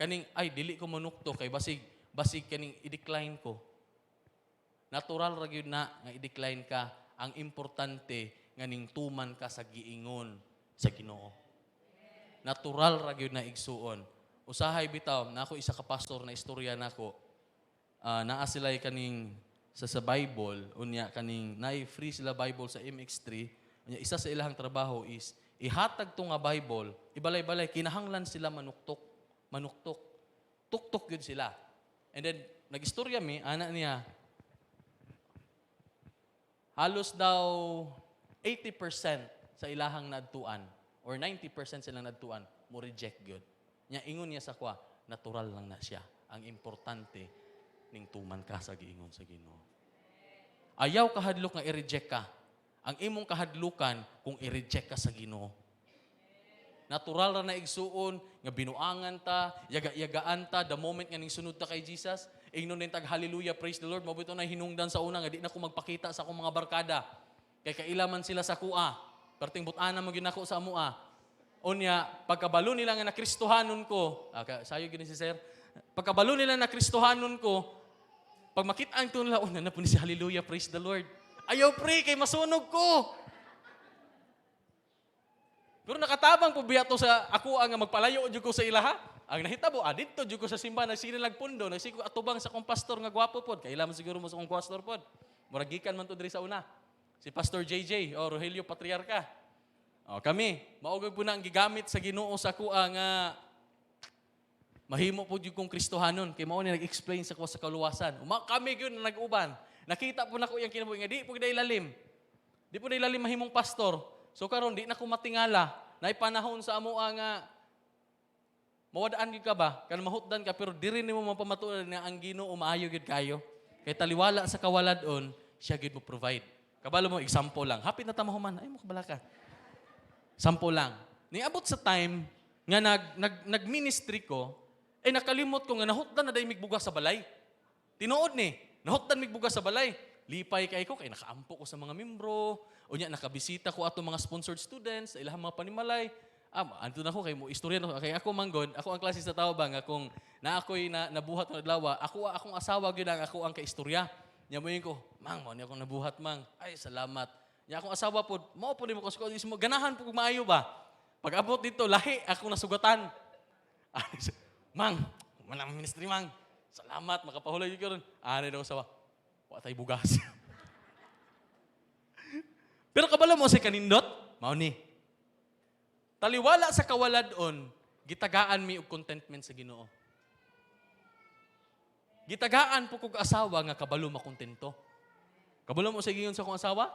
Kaning, ay, dili ko manukto kay basig kaning i-decline ko. Natural ra gyud na nga i-decline ka. Ang importante nga ning tuman ka sa giingon sa Ginoo. Natural ra gyud na igsuon. Usahay bitaw, na ako isa ka pastor na istorya nako. Naa sila kaning sa Bible, unya kaning na-free sila Bible sa MX3, unya isa sa ilahang trabaho is ihatag to nga Bible, ibalay-balay kinahanglan sila manuktok. Tuktok yun sila. And then nagistorya mi ana niya halos daw 80% sa ilahang nadtuan or 90% silang nadtuan mo reject gyud. Nya ingon niya sa kwa, natural lang na siya. Ang importante ning tuman ka sa giingon sa Ginoo. Ayaw kahadlok nga i-reject ka. Ang imong kahadlukan kung i-reject ka sa Ginoo. Natural ra na igsuon nga binuangan ta, yaga-yagaan ta the moment nga ning sunod ta kay Jesus. Ingnon din tag hallelujah, praise the Lord. Mabuto na hinungdan sa una nga di na ko magpakita sa akong mga barkada. Kay kailaman sila sa kuha. Perting butana mo ginako sa amua. Unya pagkabalo nila nga na Kristohanon ko. Sayo gini si Sir. Pagkabalo nila na Kristohanon ko, pag makitaan ko nila, na po ni si hallelujah, praise the Lord. Ayaw pray, kay masunog ko. Pero nakatabang po biya to sa ako ang magpalayo dyan ko sa ilaha. Ang nahitabo, dito dyan ko sa simbahan, nagsinilag pundo, nagsiko atubang sa kong pastor nga gwapo pod. Kailangan siguro mo sa kong pastor pod. Muragikan man to diri sa una. Si Pastor JJ, o Rogelio Patriarca. O kami, maugag po na ang gigamit sa Ginoo sa kuha nga mahimo po yung kong Kristohanon. Kaya mao ni nag-explain sa ko sa kaluwasan. Kami yun na nag-uban. Nakita po na ko yung kinabuhi nga, di po na ilalim. Di po na ilalim mahimong pastor. So karon di na ko matingala. Naipanahon sa amoa nga, mawadaan yun ka ba? Kan mahutdan ka, pero di rin mo mapamatunan na ang Ginoo maayo yun kayo. Kaya taliwala sa kawaladon, siya yun mo provide. Kabalo mo, example lang. Hapit na tamahuman. Ay mo kabalaka. Sample lang. Niabot sa time nga nag-ministry ko, nakalimot ko nga nahutdan na day migbugas sa balay. Tinuod ni, nahutdan migbugas sa balay. Lipay kay ko, kay nakaampo ko sa mga membro. Unya, nakabisita ko ato mga sponsored students, sa ilahang mga panimalay. Anto na ko, kay mo istorya na ko. Kay ako manggod, ako ang klase sa tao ba, nga kung na ako'y nabuhat na naglawa, akong asawa yun ang ako ang kaistorya. Nya mo yun ko, Mang, mo niya akong nabuhat, Mang. Ay, salamat. Nya akong asawa po, mo po din mo ko, ganahan po kung maayo ba? Pag abot dito, lahi, akong nasugatan. Mang, manang ministry, Mang. Salamat, makapahulay yun ka rin. Ano daw sawa? Watay bugas. Pero kabala mo sa kanindot, mauni. Taliwala sa kawaladon, gitagaan mi og contentment sa Ginoo. Gitagaan po kog asawa nga kabalo makontento. Kabalo mo sa giyon sa kong asawa?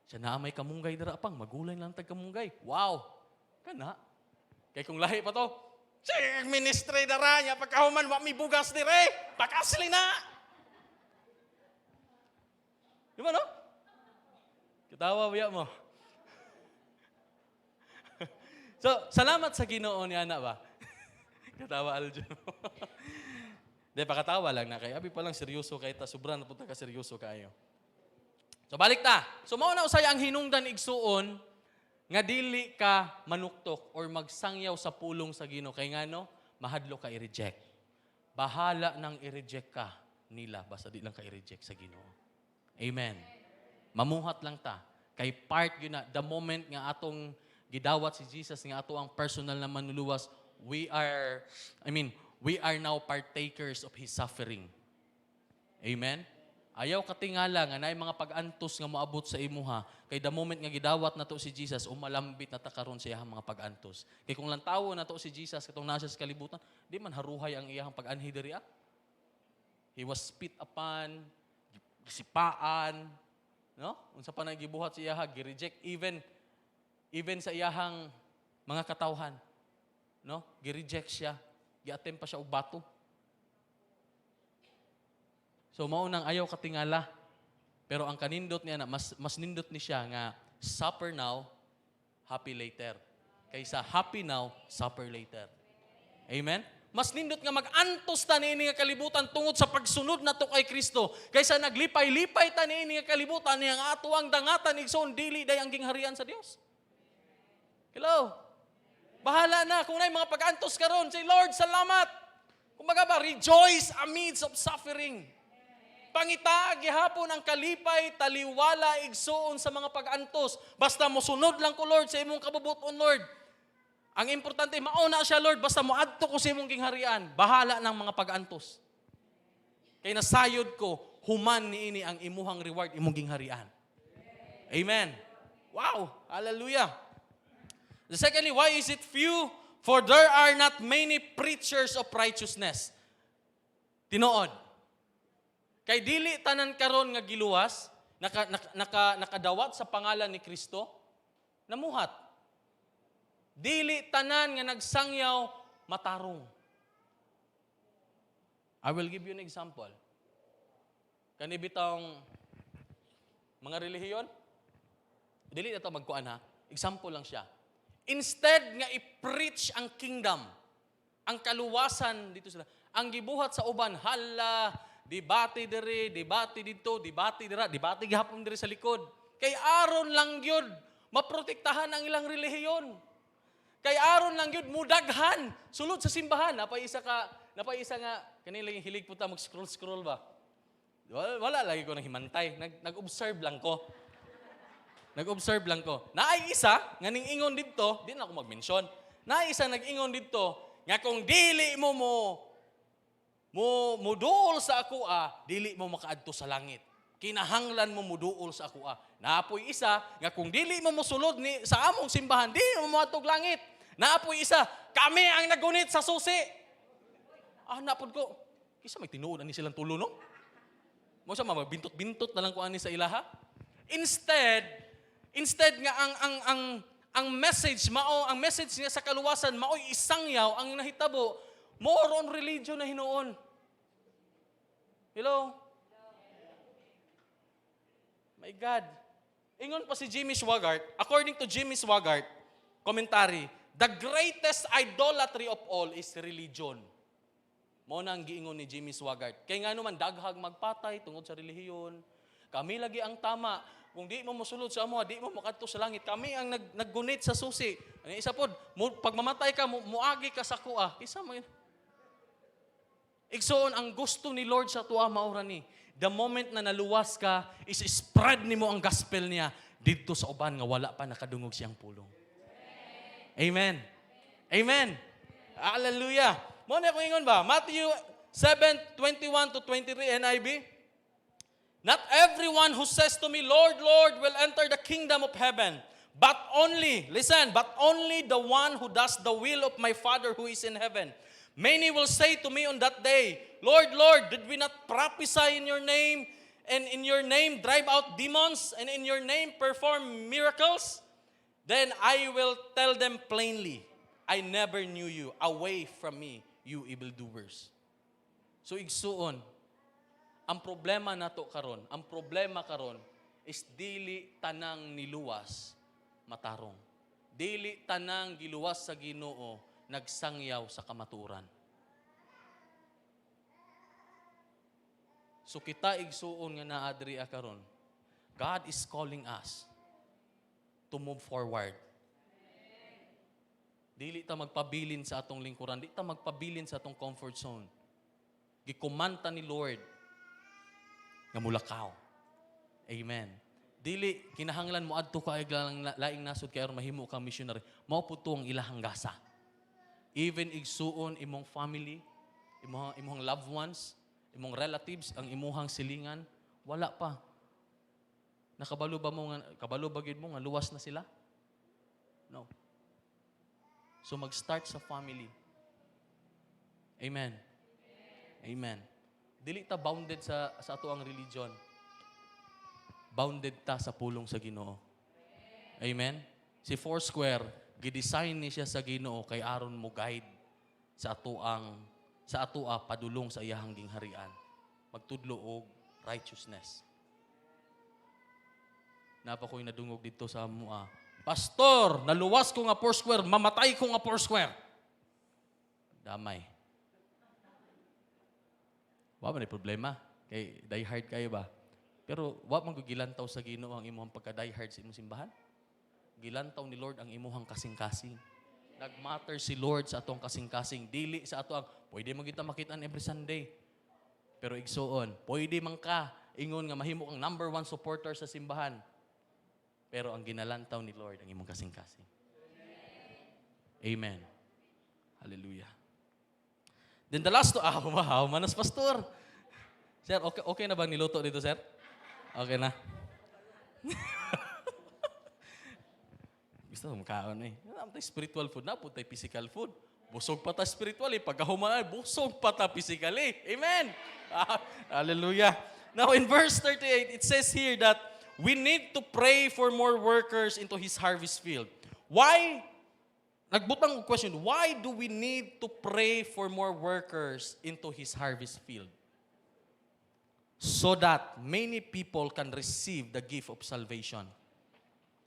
Siya na may kamunggay dira pang, magulay lang tag kamunggay. Wow. Kana. Kay kung lahi pa to, sige, ministry dara niya, pagkahuman, may bugas dire, pakasli na. Di ba, no? Kitawa biya mo. So, salamat sa Ginoo ni Ana ba? Katawa Aljo. Di, pakatawa lang na kayo. Abi pa lang seryoso kayo, ta sobra na punta ka seryoso kayo. So balik ta. So mao na usay ang hinungdan igsuon nga dili ka manuktok or magsangyaw sa pulong sa Ginoo kay ngano mahadlo ka i-reject. Bahala nang i-reject ka nila basta di lang ka i-reject sa Ginoo. Amen. Mamuhat lang ta. Kay part yun na, the moment nga atong gidawat si Jesus nga ato ang personal na manluluwas, we are now partakers of His suffering. Amen? Ayaw katingala nga na mga pag-antos nga moabot sa imuha, kay the moment nga gidawat na to si Jesus, umalambit na ta karon sa iyang mga pag-antos. Kay kung lantawo na to si Jesus, katong nasa sa kalibutan, di man haruhay ang iyang pag-anhi diri. He was spit upon, gisipaan, no? Unsa pa nagibuhat sa iyaha, gi-reject even sa iyahang mga katawhan. No? Gi-reject siya, gi-attempt pa siya og bato. So maunang ayaw katingala. Pero ang kanindot niya na mas nindot ni siya nga suffer now, happy later. Kaysa happy now, suffer later. Amen? Mas nindot nga mag-antos ta niini nga kalibutan tungod sa pagsunod nato kay Kristo kaysa naglipay-lipay ta niini nga kalibutan niya nga ato ang dangatan igsoon dili day ang gingharian sa Dios. Hello. Bahala na kung nay mga pag-antos karon, say Lord, salamat. Kumbaga ba rejoice amidst of suffering. Pangita gihapon ang kalipay taliwala igsuon sa mga pag-antos. Basta mosunod lang ko Lord sa imong kabubuton Lord. Ang importante, mauna siya, Lord, basta moadto ko sa imong gingharian. Bahala ng mga pag-antos. Kaya nasayod ko, human niini ang imuhang reward, imong gingharian. Amen. Wow! Hallelujah! Secondly, why is it few? For there are not many preachers of righteousness. Tinuod. Kay dili tanan karon nga giluwas, nakadawat sa pangalan ni Kristo, namuhat. Dili tanan nga nagsangyaw matarong. I will give you an example. Kani bitong mga relihiyon, dili na ito magkuan ha. Example lang siya. Instead nga i-preach ang kingdom, ang kaluwasan dito sila, ang gibuhat sa uban, hala, debate diri, debate dito, debate dira, debate gihapon diri sa likod. Kay aron lang gyud maprotektahan ang ilang relihiyon. Kay aron lang yun, mudaghan. Sulod sa simbahan, napaisa nga, kanila yung hilig po ta, mag-scroll ba? Wala lagi ko nang himantay. Nag-observe lang ko. Nag-observe lang ko. Naay isa, nga ning-ingon dito, di na ako mag-mention. Naay isa nag-ingon dito, nga kung dili mo muduol sa ako dili mo makaadto sa langit. Kinahanglan mo muduol sa ako Naapoy isa, nga kung dili mo mosulod sa among simbahan, di mo moadtog langit. Naapoy isa, kami ang nagunit sa susi. Napod ko, kisa may tinuod ani silang tulo, no? Mo siya mabintot-bintot na lang ko ani sa ilaha. Instead nga ang message ang message niya sa kaluwasan maoy isangyaw ang nahitabo more on religion na hinuon. Hello? My God. Ingon pa si Jimmy Swaggart, according to Jimmy Swaggart, commentary, the greatest idolatry of all is religion. Mao na ang giingon ni Jimmy Swaggart. Kay nga naman daghag magpatay tungod sa relihiyon. Kami lagi ang tama. Kung di mo mosulod sa amo, di mo makadto sa langit. Kami ang naggunit sa susi. Ano isa pod, pag mamatay ka, muagi ka sa kuha. Isa mo yun. Igsoon ang gusto ni Lord sa tuwa maura ni. The moment na naluwas ka, is-spread ni mo ang gospel niya dito sa uban nga wala pa nakadungog siyang pulong. Amen. Amen. Hallelujah. Mo na kung ingon ba? Matthew 7:21-23 NIV. Not everyone who says to me, Lord, Lord, will enter the kingdom of heaven, but only the one who does the will of my Father who is in heaven. Many will say to me on that day, Lord, Lord, did we not prophesy in your name, and in your name drive out demons, and in your name perform miracles? Then I will tell them plainly, I never knew you. Away from me, you evildoers. So igsuon, ang problema nato karon, is dili tanang niluwas matarong. Dili tanang giluwas sa Ginoo nagsangyaw sa kamaturan. So kita igsuon nga naadri karon. God is calling us to move forward. Dili ta magpabilin sa atong lingkuran, di ta magpabilin sa atong comfort zone. Gikumanta ni Lord nga mulakaw. Amen. Dili kinahanglan mo adto ka laing nasod kay aron mahimo ka missionary. Mao puto ang ilahang gasa. Even igsuon imong family, imong loved ones, imong relatives, ang imuhang silingan, wala pa. Nakabalo ba mo nga kabalo ba gyud mo nga luwas na sila? No. So mag-start sa family. Amen. Amen. Dili ta bounded sa ato ang religion. Bounded ta sa pulong sa Ginoo. Amen. Si Foursquare, gidesign ni siya sa Ginoo kay aron mo guide sa atoa padulong sa iyahang gingharian. Magtudlo og righteousness. Napa ko'y nadungog dito sa mua. Pastor, naluwas ko nga Foursquare, mamatay ko nga Foursquare. Damay. Wa man problema. Kay die hard kayo ba? Pero wa man gilantaw sa Ginoo ang imong pagka-die hard sa imong simbahan. Gilantaw ni Lord ang imong kasing-kasing. Nagmatter si Lord sa atong kasing-kasing. Dili sa ato ang, pwede mo kita makitaan every Sunday. Pero igsuon, pwede man ka, ingon nga mahimo kang number 1 supporter sa simbahan. Pero ang ginalantaw ni Lord, ang imong kasing-kasing. Amen. Hallelujah. Then the last two, manas pastor. Sir, okay na ba niluto dito, sir? Okay na. Gusto mo makaon eh. Naputay spiritual food, naputay physical food. Busog pa ta spiritual eh. Pagkahuman, busog pa ta physical eh. Amen. Hallelujah. Now in verse 38, it says here that we need to pray for more workers into His harvest field. Why? Nagbutang ko question, why do we need to pray for more workers into His harvest field? So that many people can receive the gift of salvation.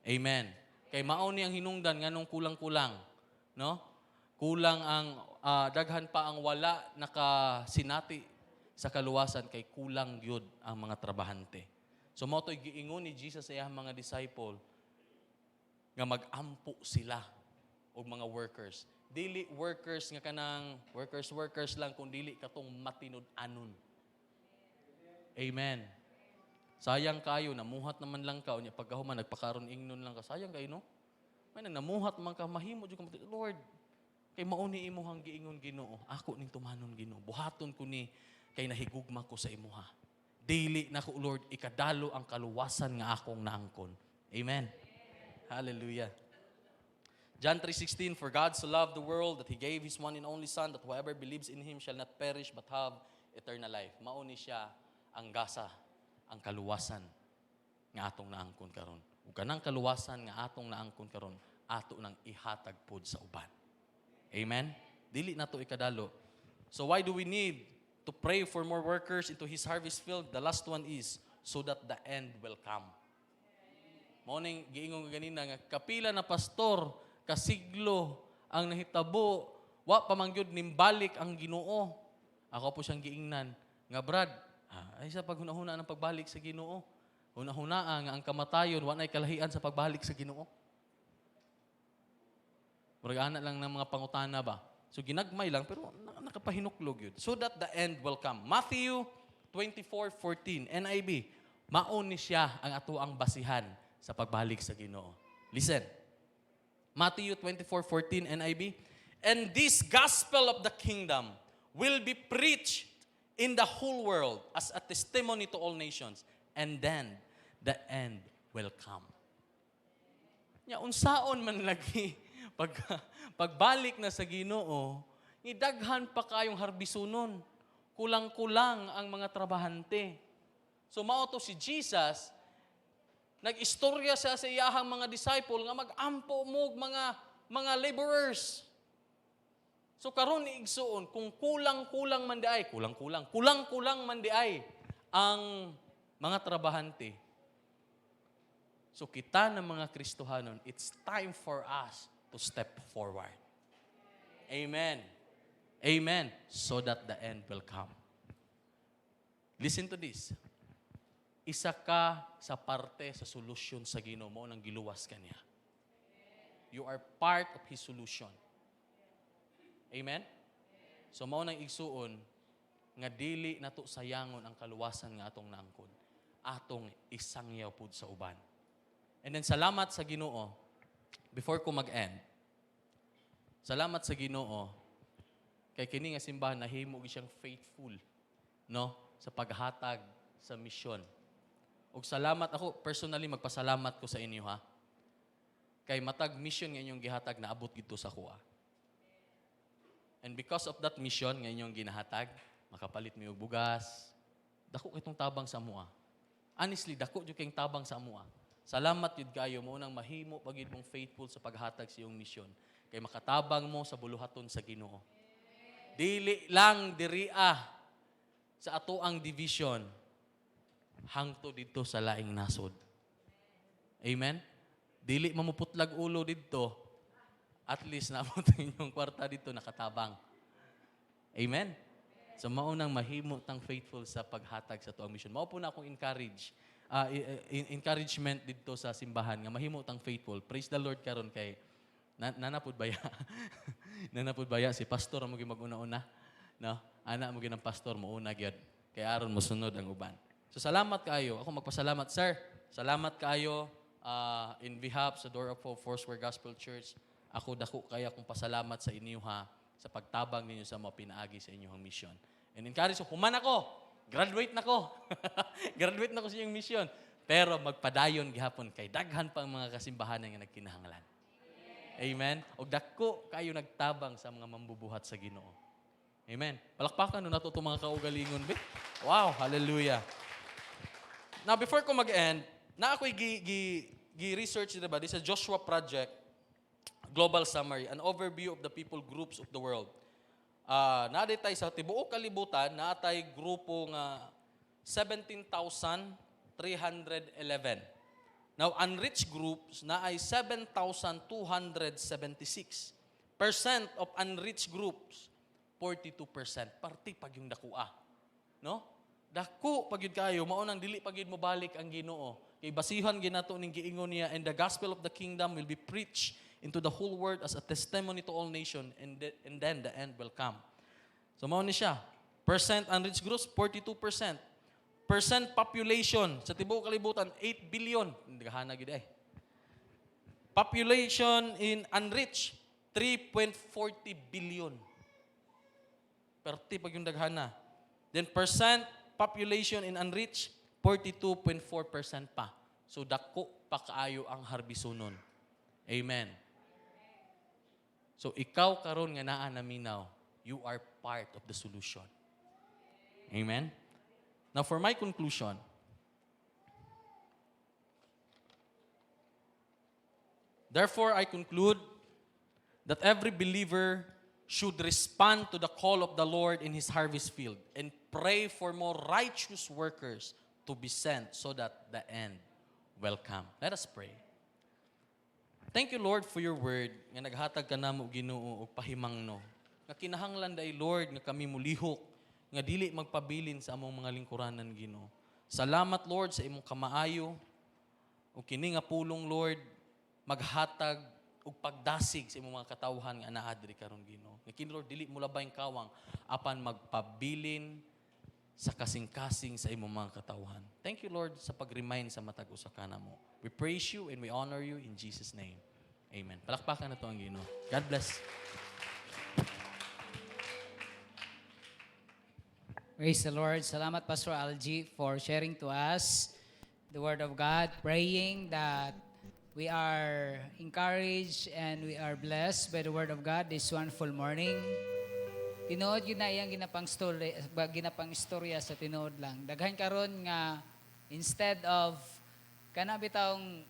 Amen. Kay mao ni ang hinungdan nganong kulang-kulang, no? Kulang ang daghan pa ang wala nakasinati sa kaluwasan kay kulang gyud ang mga trabahante. So mao toy giingon ni Jesus sa iyang mga disciple nga mag-ampo sila og mga workers. Dili workers nga kanang workers lang kun dili katong matinud-anon. Amen. Sayang kayo, namuhat naman lang ka, unya pagkahuman, nagpakaroon ingnon lang ka. Sayang kayo, no? May namuhat man ka, mahimo, Lord, kay mauni imuhang giingon Ginoo, ako ning tumanon Ginoo, buhaton ko ni, kay nahigugma ko sa imuha. Daily na ko, Lord, ikadalo ang kaluwasan nga akong naangkon. Amen. Hallelujah. John 3:16, for God so loved the world that He gave His one and only Son, that whoever believes in Him shall not perish but have eternal life. Mauni siya ang gasa, ang kaluwasan nga atong naangkon karon. Ug kanang kaluwasan nga atong naangkon karon, ato nang ihatag pod sa uban. Amen. Dili nato ikadalo. So why do we need to pray for more workers into His harvest field? The last one is so that the end will come. Mao ning giingon ganina nga kapila na pastor, kasiglo ang nahitabo, wa pa man gyud nimbalik ang Ginoo. Ako po siyang giingnan nga Brad, ay sa paghunahuna ng pagbalik sa Ginoo. Hunahunaa nga ang kamatayon wa nay kalahian sa pagbalik sa Ginoo. Murag ana lang ng mga pangutana ba. So ginagmay lang pero nakapahinuklog yun. So that the end will come. Matthew 24:14 NIV. Maon ni siya ang ato ang basihan sa pagbalik sa Ginoo. Listen. Matthew 24:14 NIV. And this gospel of the kingdom will be preached in the whole world as a testimony to all nations, and then the end will come. Ya unsaon man lagi pagbalik na sa Ginoo, idaghan pa kayong harbisunon. Kulang-kulang ang mga trabahante. So mao to si Jesus, nag-istorya siya sa iyahang mga disciple nga mag-ampo mo mga laborers. So karon ni igsuon kung kulang-kulang man diay, kulang-kulang man diay ang mga trabahante. So kita ng mga Kristohanon, it's time for us to step forward. Amen. Amen. So that the end will come. Listen to this. isa ka sa parte sa solusyon sa Ginoo, mao nang giluwas ka niya. You are part of His solution. Amen? So mao nang igsuon nga dili nato sayangon ang kaluwasan nga atong naangkon. Atong isangyaw pud sa uban. And then salamat sa Ginoo. Before ko mag-end, salamat sa Ginoo kay kini nga simbahan nahimo gi siyang faithful, no, sa paghatag sa misyon. Ug salamat ako personally magpasalamat ko sa inyo ha. Kay matag mission nga inyong gihatag naabot gidto sa kuha. And because of that mission nga inyong ginahatag, makapalit mi og bugas. Dako kitong tabang sa amoa. Honestly, dako jud kayong tabang sa amoa. Salamat yun kayo mo nang mahimo pagid mong faithful sa paghatag sa iyong misyon. Kay makatabang mo sa buluhaton sa Ginoo. Dili lang diriya sa atoang division hangto didto sa laing nasod. Amen? Dili mamuputlag ulo didto. At least naabot inyong kwarta dito nakatabang. Amen? So maunang mahimo tang faithful sa paghatag sa tuang mission. Mao po na akong encouragement dito sa simbahan nga mahimo tang faithful. Praise the Lord karon kay nanapod baya. Nanapod baya si pastor mo mag-una-una. No? Ana mo ginang pastor mo una gyud kay aron mosunod ang uban. So salamat kaayo. Ako magpasalamat, sir. Salamat kaayo in behalf sa Door of Hope Foursquare Gospel Church. Ako dako kaya akong pasalamat sa inyo ha sa pagtabang ninyo sa mga pinaagi sa inyong mission. And encourage ko, human ako. Graduate na ko. Graduate na ko sa inyong mission. Pero magpadayon gihapon kay daghan pang mga kasimbahan nga nagkinahanglan. Amen. Og dako kayo nagtabang sa mga mambubuhat sa Ginoo. Amen. Palakpakan no nato itong mga kaugalingon. Wow, hallelujah. Now, before ko mag-end, na ako'y gi-research diba? This is Joshua Project, Global Summary, an overview of the people groups of the world. Naadi tayo sa tibuok kalibutan, naatay grupo nga 17,311. Now, unreached groups na ay 7,276. Percent of unreached groups, 42%. Parti pag yung dakua. No? Dako pag yun kayo, maunang dili pag yun mo balik ang Ginoo. Kay basihan ginato ning giingon niya, and the gospel of the kingdom will be preached into the whole world as a testimony to all nations, and then the end will come. So mao ni siya. Percent unreached groups, 42%. Percent population sa tibuok kalibutan, 8 billion. Nagahana gid ay. Population in unreached, 3.40 billion. Perti pag yung daghana. Then percent population in unreached, 42.4% pa. So dako pa kaayo ang harbisunon. Amen. So ikaw karon nga naa naminaw, you are part of the solution. Amen. Now for my conclusion, therefore I conclude that every believer should respond to the call of the Lord in His harvest field and pray for more righteous workers to be sent so that the end will come. Let us pray. Thank you, Lord, for your word nga naghatag ka namo Ginoo og pahimangno. Nga kinahanglan day Lord nga kami mulihok nga dili magpabilin sa among mga lingkuranan Ginoo. Salamat Lord sa imong kamaayo ug kini nga pulong Lord maghatag ug pagdasig sa imong mga katawhan nga anaa diri karon Ginoo. Nga kini Lord dili mo labay kawang apan magpabilin sa kasing-kasing sa imong mga katawhan. Thank you Lord sa pag-remind sa matag usa kanamo. We praise you and we honor you in Jesus name. Amen. Palakpakan na to ang Ginoo. God bless. Praise the Lord. Salamat, Pastor Algie, for sharing to us the Word of God, praying that we are encouraged and we are blessed by the Word of God this wonderful morning. Tinuod yun na iyang ginapang istorya sa tinuod lang. Daghan karon nga instead of kanabitawng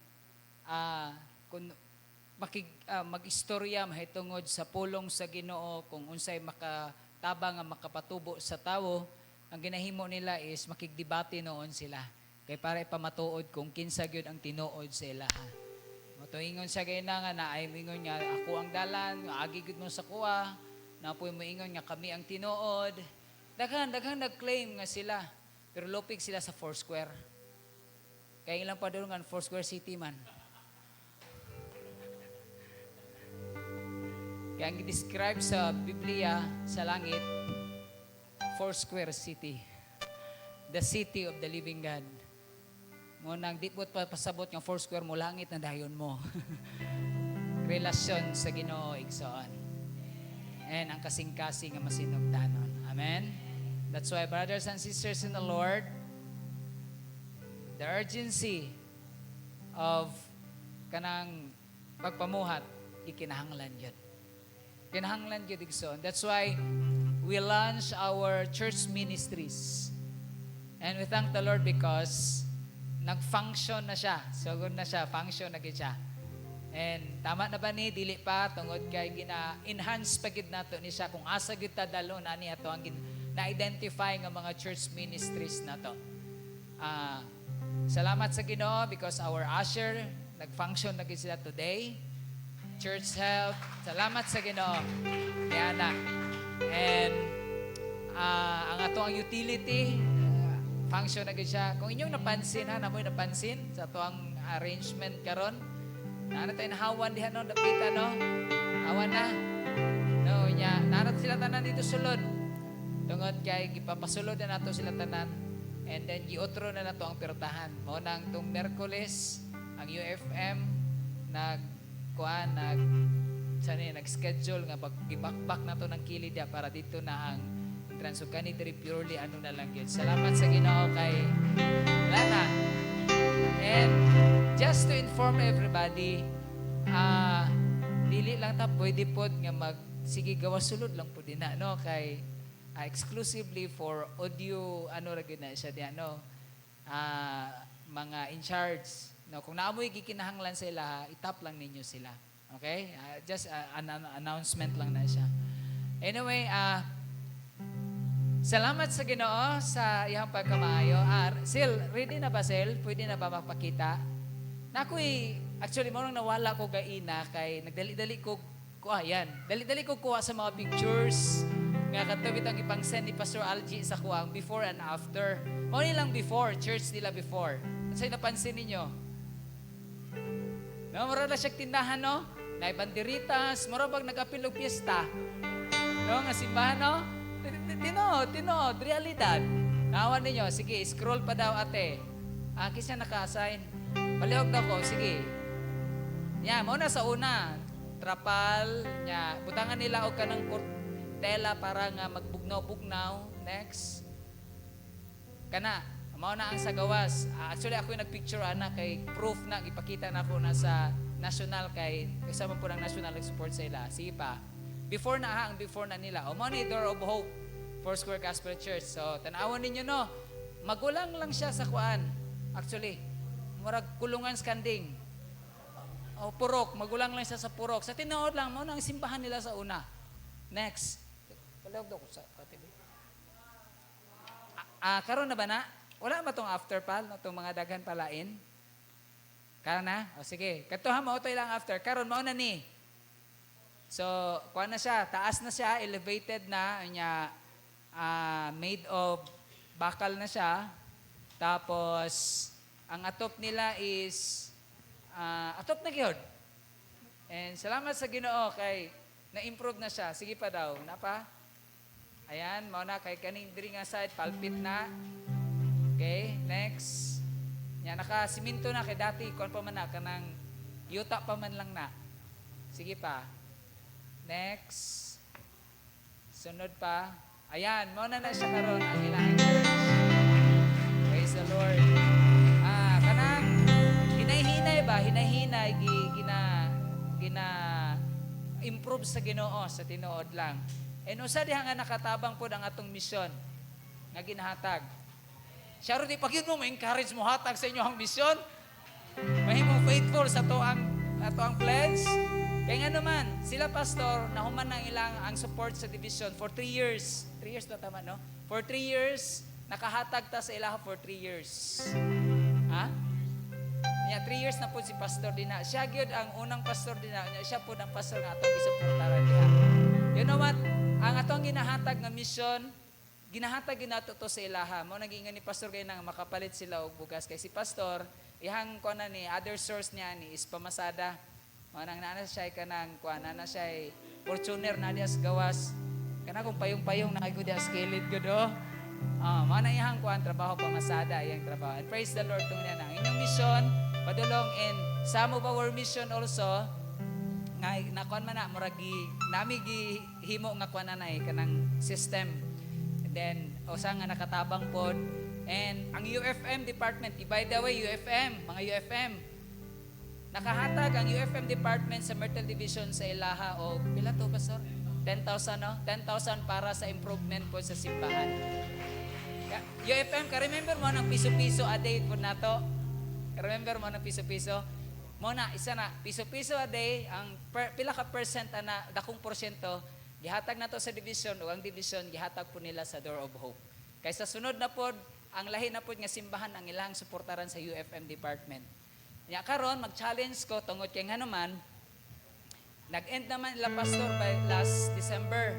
mag-istorya mahitungod sa pulong sa Ginoo kung unsay makatabang nga makapatubo sa tawo, ang ginahimo nila is makigdebate noon sila. Kay para ipamatuod kung kinsa gyud ang tinuod sa ilaha. Motuingon sa gayna nga na ay moingon nga ako ang dalan, agi gyud mo sa kuha, na po moingon nga kami ang tinuod. Daghang nag-claim nga sila, pero lupig sila sa Foursquare. Kaya ilang padulungan, Foursquare City man. Kaya ang describe sa Biblia, sa langit, Foursquare City. The city of the living God. Ngunang di po pasabot ng Foursquare mo, langit na dayon mo. Relasyon sa Ginoo igsoon. And ang kasing-kasing nga masinugdanon. Amen? That's why, brothers and sisters in the Lord, the urgency of kanang pagpamuhat, ikinahanglan yun. Kinahanglan yun, igsoon. That's why we launch our church ministries. And we thank the Lord because nag-function na siya. Sugod na siya, function na gid siya. And tama na ba ni dili pa tungod kay gina-enhance pa gid nato ni siya kung asa gid ta dalon ani ato ang na-identify nga mga church ministries nato. Salamat sa Ginoo because our usher nag-function na gid sila today. Church help. Salamat sa Ginoo. Kaya na. And ang ato ang utility function na gid siya. Kung inyong napansin namoy napansin sa ato ang arrangement karon. Nana tayo nahawan diha no, dapita no. Hawan na. No, nya nana sila tanan dito sulod. Tungod kay gipapasulod na nato sila tanan. And then giotro na nato ang pertahan. Mao nang tung Miyerkules ang UFM nag-schedule nga pag-gibakbak na to ng kilid para dito na ang transukani diri purely ano na lang yun. Salamat sa Ginoo kay Lana. And just to inform everybody, dili lang ta pwede pod nga sige gawas sulod lang po din na no kay exclusively for audio ano ra gyud na siya diyan no. Mga in charge no, kung naamoy gikinahanglan sa ila, itap lang ninyo sila. Okay? Just an announcement lang na siya. Anyway, salamat sa Ginoo sa iyang pagkamaayo. Sil, ready na ba Sil? Pwede na ba magpakita? Nakoy, actually, marang nawala ko gaina kay nagdali-dali ko yan. Dali-dali ko kuha sa mga pictures nga katubit ang ipang-send ni Pastor Algie sa kuwang before and after. Mao lang before, church nila before. At sa'yo napansin ninyo, no, mura na siya tindahan, no? Na banderitas, mura bang nag-apil og piyesta. No, nga simbahan, no? Tinod, realidad. Nawan ninyo, sige, scroll pa daw ate. Kisa naka-assign. Palihog daw ko, sige. Yan, muna sa una, trapal, nya, butangan nila og kanang tela para nga magbugnaw-bugnaw. Next. Kana, mao na ang sa gawas. Actually, ako yung nagpicture kay proof na, ipakita na ako na sa national kay kasama po ng national nag-support sa ila. Sige pa. Before na ang before na nila. O money, Door of Hope, Foursquare Gospel Church. So, tanawan ninyo no, magulang lang siya sa kuan. Actually, murag kulungan skanding. O purok, magulang lang siya sa purok. Sa tinuod lang, mao na ang simbahan nila sa una. Next. Palihog daw ko sa katibi. Karon na ba na? Wala ba itong after pal? Itong mga daghan palain? Karon na? O sige. Katuha mo ito lang after. Karon mo na ni. So, kuha na siya. Taas na siya. Elevated na. Made of bakal na siya. Tapos, ang atop nila is atop na gyud. And salamat sa Ginoo kay na-improve na siya. Sige pa daw. Napa? Ayan. Mauna kay kaning diri nga side. Palpit na. Okay, next. Yan, naka-siminto na kay dati, kuwan pa man na, kanang yuta pa man lang na. Sige pa. Next. Sunod pa. Ayan, mauna na siya karon ang ilang church. Praise the Lord. Kanang, hinay-hinay ba? Hinay-hinay, improve sa Ginoo, sa tinuod lang. E usa diha nga nakatabang po ang atong misyon nga ginahatag. Siya rin, pag yun mo, ma-encourage mo, hatag sa inyo ang misyon. Mahimong faithful sa to ang pledge. Kaya nga naman, sila pastor, nahuman ng ilang ang support sa division for 3 years. 3 years na tama, no? For 3 years, nakahatag ta sa ilaha for 3 years. Ha? Kaya 3 years na po si pastor din na. Siya gyud ang unang pastor din na. Siya po ang pastor nga atong gisuportaran diha. You know what? Ang atong ginahatag nga mission, ginahatag ginato to sa ilaha. Mo nag-ingon ni pastor kay nang makapalit sila og bugas kay si pastor ihang kuan na ni other source niya ni is pamasada. Manang nana siya kanang kuan nana siya Fortuner na dias gawas. Kana kung payong-payong na ko dias kilid gud oh. Mana ihang kuan trabaho pamasada iyang trabaho. And praise the Lord tong niya na inyong mission padulong in some of our mission also nga nakuan man na murag nami gihimo nga kuan nanay kanang system. And then usa nga nakatabang pod and ang UFM department, by the way UFM, mga UFM nakahatag ang UFM department sa Myrtle Division sa Ilaha o pila to pastor? 10,000 no? 10,000 para sa improvement po sa simbahan. UFM, ka-remember mo ng piso-piso a day po na to? Ka-remember mo ng piso-piso? Muna, isa na, piso-piso a day, ang pila ka percent na, dakong porsyento, gihatag na to sa division, o ang division, gihatag po nila sa Door of Hope. Kaysa sunod na po, ang lahi na po nga simbahan, ang ilang suportaran sa UFM department. Nya karon mag-challenge ko, tungod kay nga naman, nag-end naman ila pastor by last December,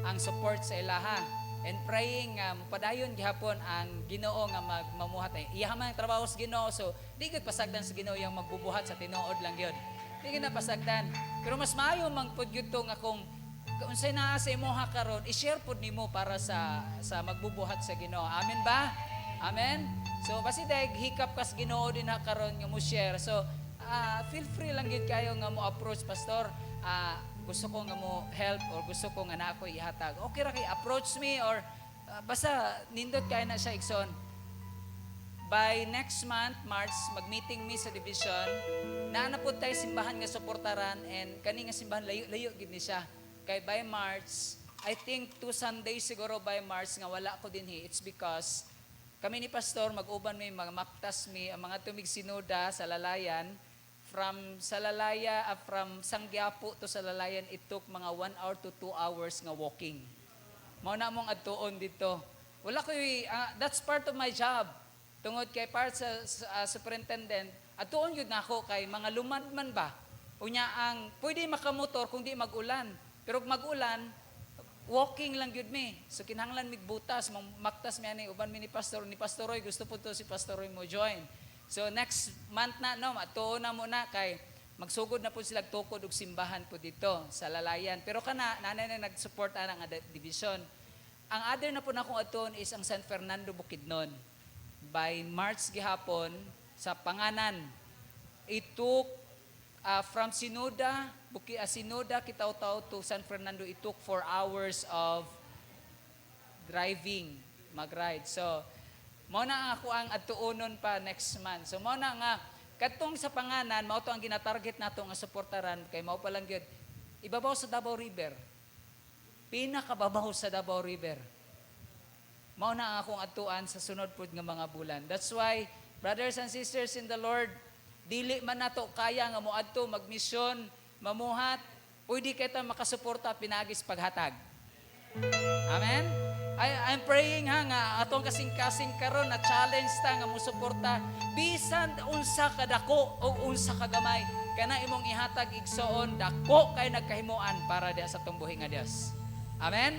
ang support sa ilaha. And praying padayon gihapon ang Ginoo nga magmamuhat ay iya man ang trabaho sa Ginoo, so di gid pasagdan sa Ginoo yung magbubuhat sa tinuod lang gyud, di gid na pasagdan, pero mas maayo man pud gyud to nga kung unsay naa sa imong karon i-share pud nimo para sa magbubuhat sa Ginoo. Amen ba? Amen. So basi dag hikap kas Ginoo din ha karon nga mo share, so feel free lang gyud kayo nga mo approach pastor, gusto ko nga mo help or gusto ko nga na ako ihatag, okay ra kay approach me or basta nindot kay na siya igsoon. By next month, March, mag-meeting me sa division. Naana po tayo simbahan nga suportaran and kani nga simbahan layo gid ni siya. Kay by March, I think 2 Sundays siguro by March nga wala ko dinhi. It's because kami ni pastor mag-uban may mga maptas mi ang mga tumig sinoda sa Lalayan. From Sanggiapo to Salalayan, it took mga 1 hour to 2 hours nga walking. Mao na mong adtuon dito. Wala ko that's part of my job. Tungod kay part sa superintendent, adtuon yun na ako kay mga lumad man ba. Unya ang pwede makamotor kung di mag-ulan. Pero kung mag-ulan, walking lang yun mi. So kinahanglan migbutas, maktas mi ani uban mi ni pastor, Roy, gusto po to si Pastor Roy mo join. So next month na no, matuon na muna kay magsugod na po sila tukod og simbahan po dito sa Lalayan. Pero kana nanay na nag-support ana nga division. Ang other na po na akong aton is ang San Fernando Bukidnon. By March gihapon sa Panganan. It took from Sinoda Kitaw-Taw to San Fernando, it took 4 hours of driving, mag-ride. So mao na ako ang adtuonon pa next month. So mao na nga katong sa Panganan, mao to ang ginatarget nato nga suportaran kay mao pa lang gyud ibabaw sa Davao River. Pinakababaw sa Davao River. Mao na ang akong adtuan sa sunod pud nga mga bulan. That's why brothers and sisters in the Lord, dili man nato kaya nga moadto magmisyon, mamuhat, pwede kita makasuporta pinagis paghatag. Amen. I'm praying nga atong kasing-kasing karon na challenge ta nga mosuporta bisan unsa kadako o unsa kagamay kana imong ihatag igsoon dako kay nagkahimuan para diha sa tong buhi nga Dios. Amen.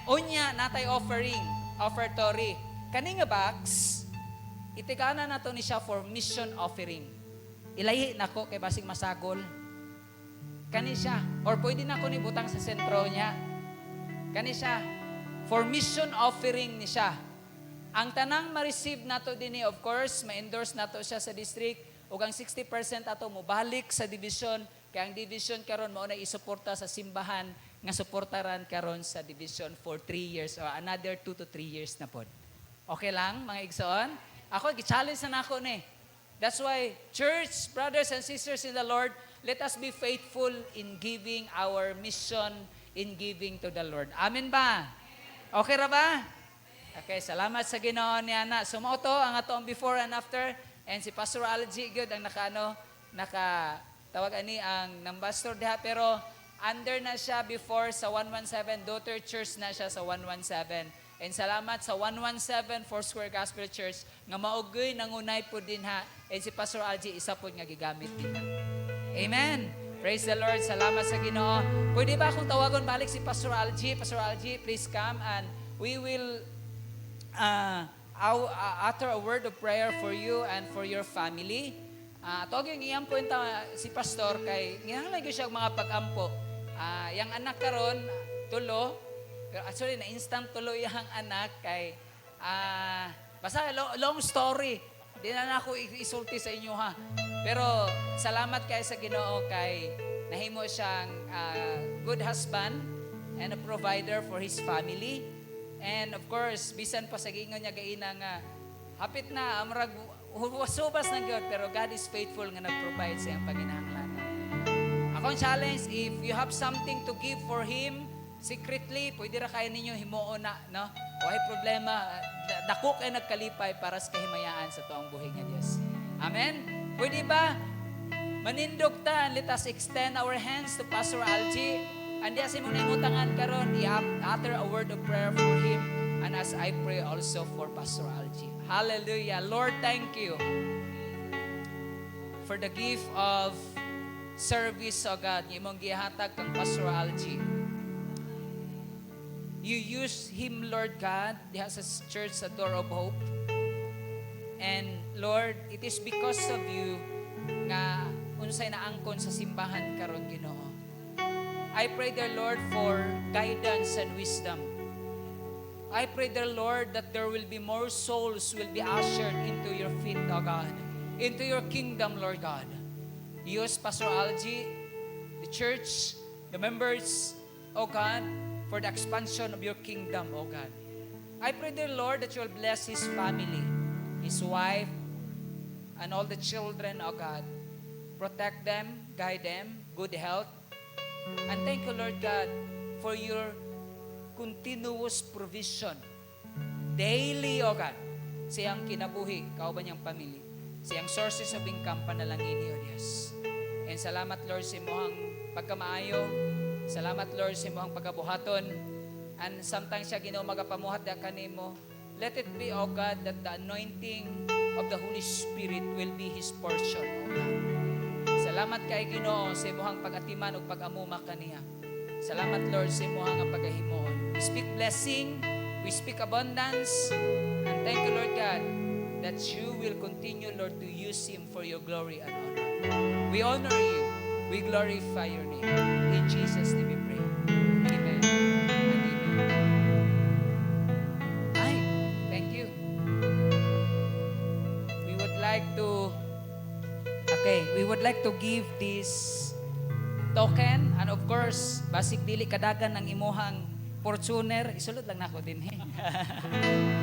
Unya natay offertory. Kani nga box itigana nato ni siya for mission offering. Ilahi nako kay basig masagol. Kani siya or pwede nako ni butang sa sentro niya. Kani siya for mission offering ni siya. Ang tanang ma-receive nato dinhi, of course, ma-endorse nato siya sa district ug ang 60% ato mo balik sa division kay ang division karon mao na isuporta sa simbahan nga suportaran karon sa division for 3 years or another 2 to 3 years na pod. Okay lang mga igsoon? Ako gi-challenge na nako ni. That's why church, brothers and sisters in the Lord, let us be faithful in giving our mission, in giving to the Lord. Amen ba? Okay ra ba? Okay, salamat sa Ginoo ni ana. Sumo to ang atong before and after, and si Pastor Algie gyud ang tawag ani ang pastor diha, pero under na siya before sa 117, daughter church na siya sa 117. And salamat sa 117 Foursquare Gospel Church nga maugoy nangunay po din ha. And si Pastor Algie isa po nga gigamit din ha. Amen. Praise the Lord. Salamat sa Ginoo. Pwede ba akong tawagon balik si Pastor Algie? Pastor Algie, please come and we will utter a word of prayer for you and for your family. Tawag yung iyang kwenta si Pastor kay nginahalay ko siya mga pag-ampo. Yang anak karon tulo, pero actually na instant tulo yung anak kay basta long story. Di na ako isulti sa inyo ha. Pero salamat kay sa Ginoo kay nahimo siyang good husband and a provider for his family. And of course, bisan pa sa gingon niya gaina nga hapit na amrag wasubas ng God, pero God is faithful nga nag-provide sa iyang panginahanglanan. Akong challenge, if you have something to give for Him, secretly, pwede ra kayo ninyo himuon na, no? Why problema, dako kayo nagkalipay para sa kahimayaan sa tuang buhay nga Diyos. Amen? Pwede ba? Manindog ta, let us extend our hands to Pastor Algie. Andi asi mo na imutangan karon, i-utter a word of prayer for him. And as I pray also for Pastor Algie. Hallelujah. Lord, thank you for the gift of service, O God. Imong gihatag kang Pastor Algie. You use him, Lord God. He has a church, a Door of Hope. And Lord, it is because of you nga unsay naangkon sa simbahan karon, Ginoo. I pray, dear Lord, for guidance and wisdom. I pray, dear Lord, that there will be more souls will be ushered into your feet, O God, into your kingdom, Lord God. Use Pastor Algie, the church, the members, O God, for the expansion of your kingdom, O God. I pray, dear Lord, that you will bless his family, his wife, and all the children, O God. Protect them, guide them, good health. And thank you, Lord God, for your continuous provision. Daily, O God, siyang kinabuhi, kauban niyang pamilya. Siyang sources of income, panalangin niyo, Diyos. And salamat, Lord, sa imohang pagkamaayo. Salamat, Lord, sa imohang pagkabuhaton. And sometimes siya Ginoo magapamuhat da kanimo. Let it be, O God, that the anointing of the Holy Spirit will be his portion, O God. Salamat kay Ginoo sa imohang pag-atiman ug pag-amuma kaniya. Salamat, Lord, sa imohang pagahimoon. We speak blessing, we speak abundance, and thank you, Lord God, that you will continue, Lord, to use him for your glory and honor. We honor you. We glorify your name. In Jesus' name we pray. Amen. And amen. Ay, thank you. We would like to give this token, and of course, basig dili kadagan ng imuhang Fortuner, isulod lang nako din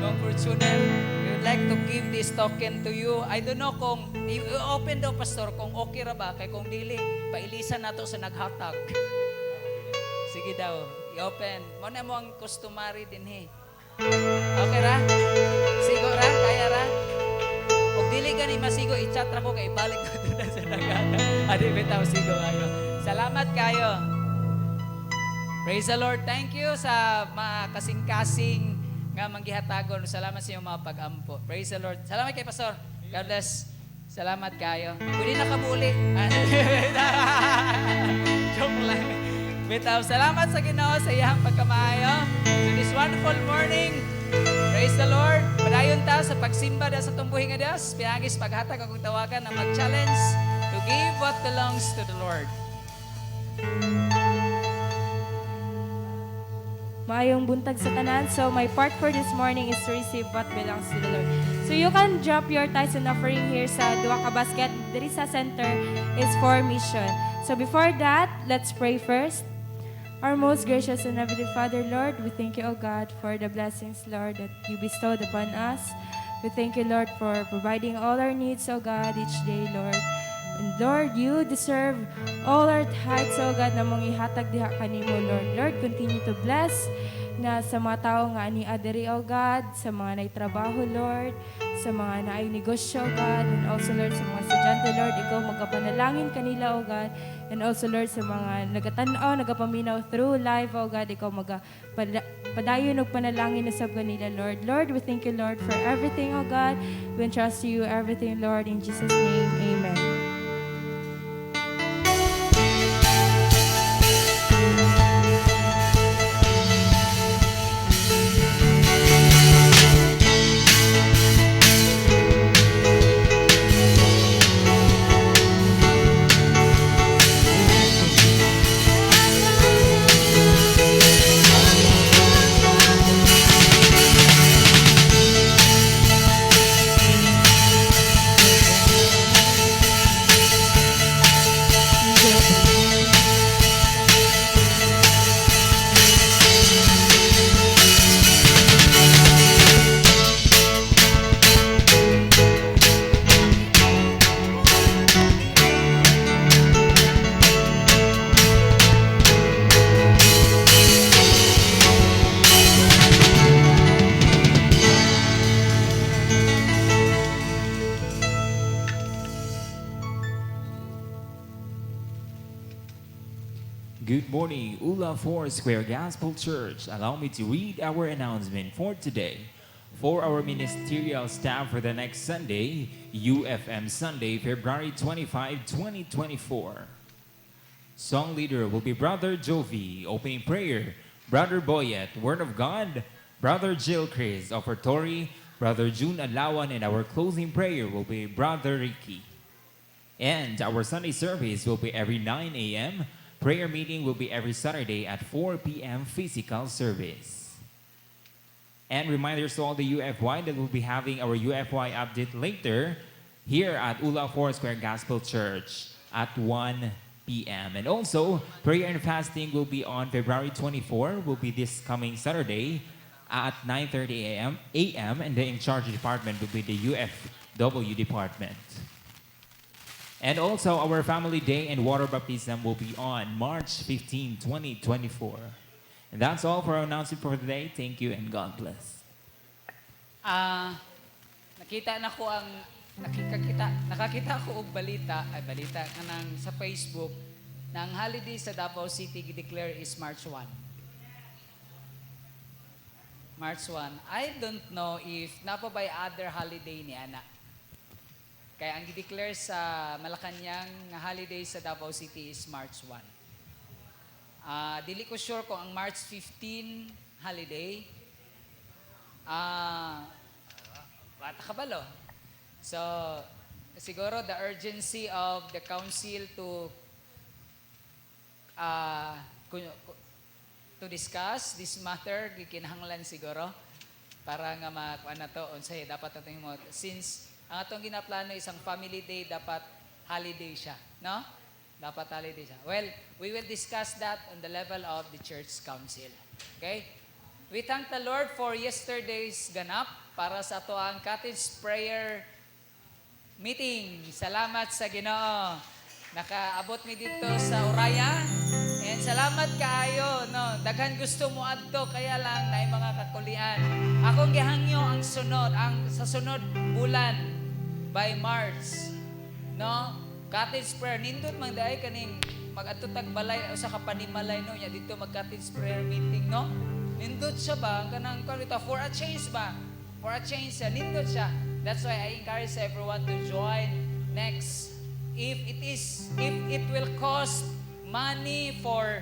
Yung Fortuner, we would like to give this token to you. I don't know kung i-open daw, Pastor, kung okay ra ba, kay kung dili pailisan nato sa naghatag. Sige daw, i-open mo na mo ang customary din Okay ra? Sigo ra? Kaya ra? Kung dili gani masigo, i-chat ra ko kay balik ko doon sa naghatag. Adi bitaw sigo kayo. Salamat kayo. Praise the Lord. Thank you sa mga kasing-kasing nga manggihatagon. Salamat sa inyong mga pag-ampo. Praise the Lord. Salamat kay Pastor. God bless. Salamat kayo. Pwede na kabuli. Joke lang. Bitaw, salamat sa Ginoo sa iyang pagkamayo. To this wonderful morning. Praise the Lord. Padayon ta sa pagsimba da sa tumbuhi nga Dios. Pinagis paghatag akong tawagan na mag-challenge to give what belongs to the Lord. Maayong buntag sa tanan. So my part for this morning is to receive what belongs to the Lord. So you can drop your tithes and offering here sa duwa ka basket. Diri sa center is for mission. So before that, let's pray first. Our most gracious and heavenly Father, Lord, we thank you, O God, for the blessings, Lord, that you bestowed upon us. We thank you, Lord, for providing all our needs, O God, each day, Lord. And Lord, you deserve all our tithes, O God, na mong ihatag diha kanimo, Lord. Lord, continue to bless na sa mga tao nga ani adiri, O God, sa mga naitrabaho, Lord, sa mga naay negosyo, O God, and also, Lord, sa mga estudyante, Lord, ikaw magapanalangin kanila, O God, and also, Lord, sa mga nagatanaw, nagapaminaw through life, O God, ikaw padayon og panalangin na sab kanila, Lord. Lord, we thank you, Lord, for everything, O God. We entrust to you everything, Lord, in Jesus' name, amen. Good morning, Ula Foursquare Gospel Church. Allow me to read our announcement for today. For our ministerial staff for the next Sunday, UFM Sunday, February 25, 2024. Song leader will be Brother Jovi. Opening prayer, Brother Boyet. Word of God, Brother Jill Chris. Offertory, Brother June Alawan. And our closing prayer will be Brother Ricky. And our Sunday service will be every 9 a.m. Prayer meeting will be every Saturday at 4 p.m. physical service. And reminders to all the UFY that we'll be having our UFY update later here at Ula Foursquare Gospel Church at 1 p.m. And also, prayer and fasting will be on February 24, will be this coming Saturday at 9:30 a.m. And the in charge department will be the UFW department. And also, our Family Day and Water Baptism will be on March 15, 2024. And that's all for our announcement for today. Thank you and God bless. Nakakita ko og balita kanang sa Facebook na ang holiday sa Davao City gi-declare is March 1. March 1. I don't know if napa by other holiday ni ana. Kaya ang gi-declare sa Malacañang nga holiday sa Davao City is March 1. Dili ko sure kung ang March 15 holiday. Bata kabalo. So, siguro the urgency of the council to discuss this matter gikinahanglan siguro para nga makuha na to unsay dapat nating mo since ang atong ginaplano isang family day dapat holiday siya, no? Dapat holiday siya. Well, we will discuss that on the level of the church council. Okay? We thank the Lord for yesterday's ganap para sa ato ang cottage prayer meeting. Salamat sa Ginoo. Nakaabot mi dito sa Oraya. And salamat kaayo, no. Daghan gusto mo adto kaya lang na mga kakulian. Akong gihangyo ang sa sunod bulan by March. No? Cottage prayer nindot man daay kaning mag-adto tag balay usa ka panimalay no nya dito mag cottage prayer meeting, no? Nindot siya ba kanang kalita for a change ba? For a change siya, nindot siya. That's why I encourage everyone to join next. If it will cost money for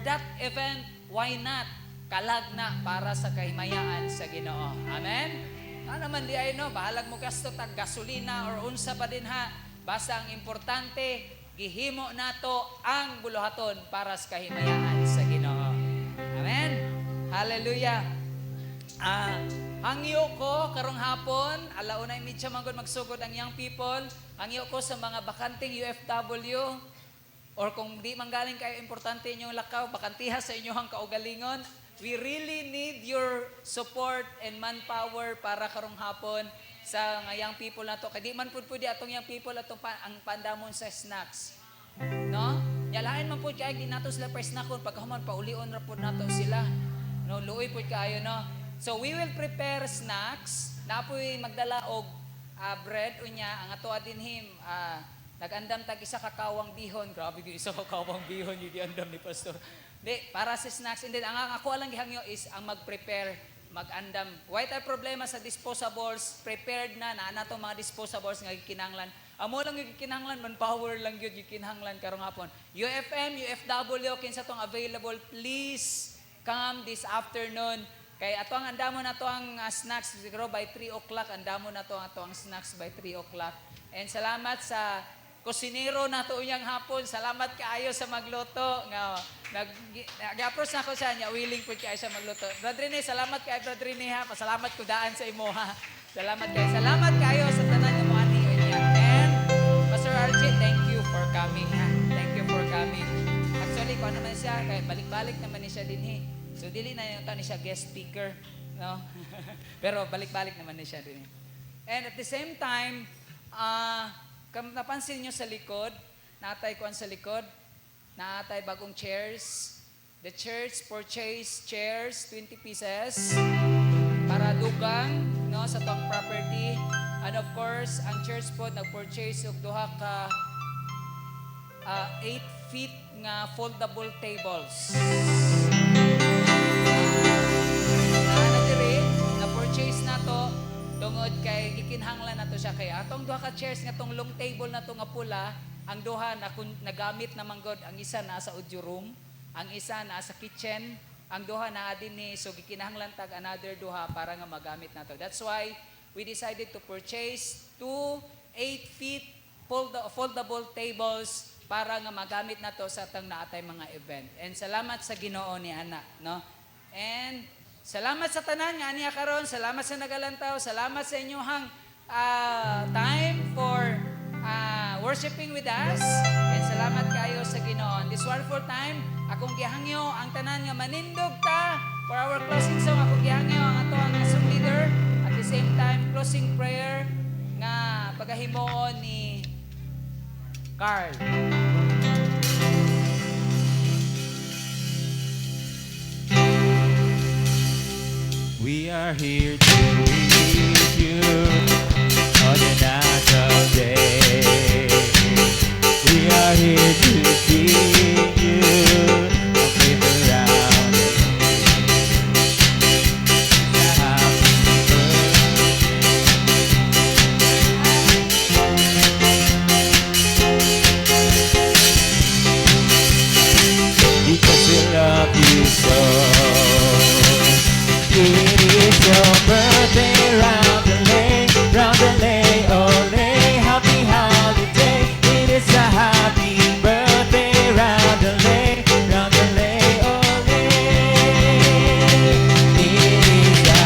that event, why not? Kalag na para sa kahimayaan sa Ginoo. Amen? Naman di ay no, bahalag mo gasto tag gasolina or unsa pa din ha. Basta ang importante, gihimo nato ang buluhaton para sa kahimayaan sa Ginoo. Amen? Hallelujah. Hangyo ko karong hapon, alaunay midya magod magsugod ang young people. Hangyo ko sa mga bakanting UFW or kung di manggaling kayo importante inyong lakaw, bakantiha sa inyong kaugalingon. We really need your support and manpower para karong hapon sa nga young people nato. Kay di man pud pudi atong young people atong ang pandamon sa snacks. No? Yalain man pud kay ginato sila pa snackon pagkahuman paulion ra pud nato sila. No, luoy pud kaayo no. So we will prepare snacks. Napoy magdala og bread unya ang ato adinhim nagandam tag isa ka kawang bihon. Grabe gyud isa ka kawang bihon yung giandam ni pastor. Di para sa snacks and then ang ako lang gihangyo is ang mag-prepare mag-andam. Why tayo problema sa disposables? Prepared na to mga disposables nga gikinahanglan. Amo lang yung gikinahanglan, manpower lang yun gikinahanglan karong hapon. UFM, UFW, kinsa tong available, please come this afternoon. Kay ato ang andamo na to ang snacks siguro by 3 o'clock. Andamo na to ang snacks by 3 o'clock. And salamat sa kusinero na to unyang hapon. Salamat kaayo sa magluto. Nag-approach na ako sa niya. Willing po kayo sa magluto. Brother Rene, salamat kayo, Brother Rene ha. Pasalamat ko daan sa imo ha. Salamat kayo. Salamat kayo sa tanan ng mga niyo niya. And Pastor RJ, thank you for coming ha. Thank you for coming. Actually, kung ano naman siya, kaya balik-balik naman niya din he. So, dili na yung ni siya guest speaker. No? Pero balik-balik naman niya din he. And at the same time, napansin nyo sa likod, natay kuan sa likod, natay bagong chairs. The church purchased chairs, 20 pieces, para dugang no, sa tong property. And of course, ang church po nag-purchase og duha ka 8 feet nga foldable tables. Na-purchase na to tungod kay gikinhanglan na to siya kay atong duha ka chairs nga tong long table na to nga pula, ang duha na nagamit na manggod, ang isa na sa audio room, ang isa na sa kitchen, ang duha na adin ni so gikinahanglan tag another duha para nga magamit na to. That's why we decided to purchase 2 8-feet foldable tables para nga magamit na to sa tang naatay mga event. And salamat sa Ginoo ni ana, no? And salamat sa tanan nga niya karon, salamat sa nagalantaw, salamat sa inyong time for worshiping with us. And salamat kayo sa Ginoo. This wonderful time, akong gihangyo ang tanan nga manindog ta for our closing song. Akong gihangyo ang ato ang song leader at the same time closing prayer nga pagahimuon ni Carl. We are here to meet you on a natural day. We are here to see you with around us. Because we love you so. It is your birthday, round the lane, ole, happy holiday. It is a happy birthday, round the lane, ole. It is a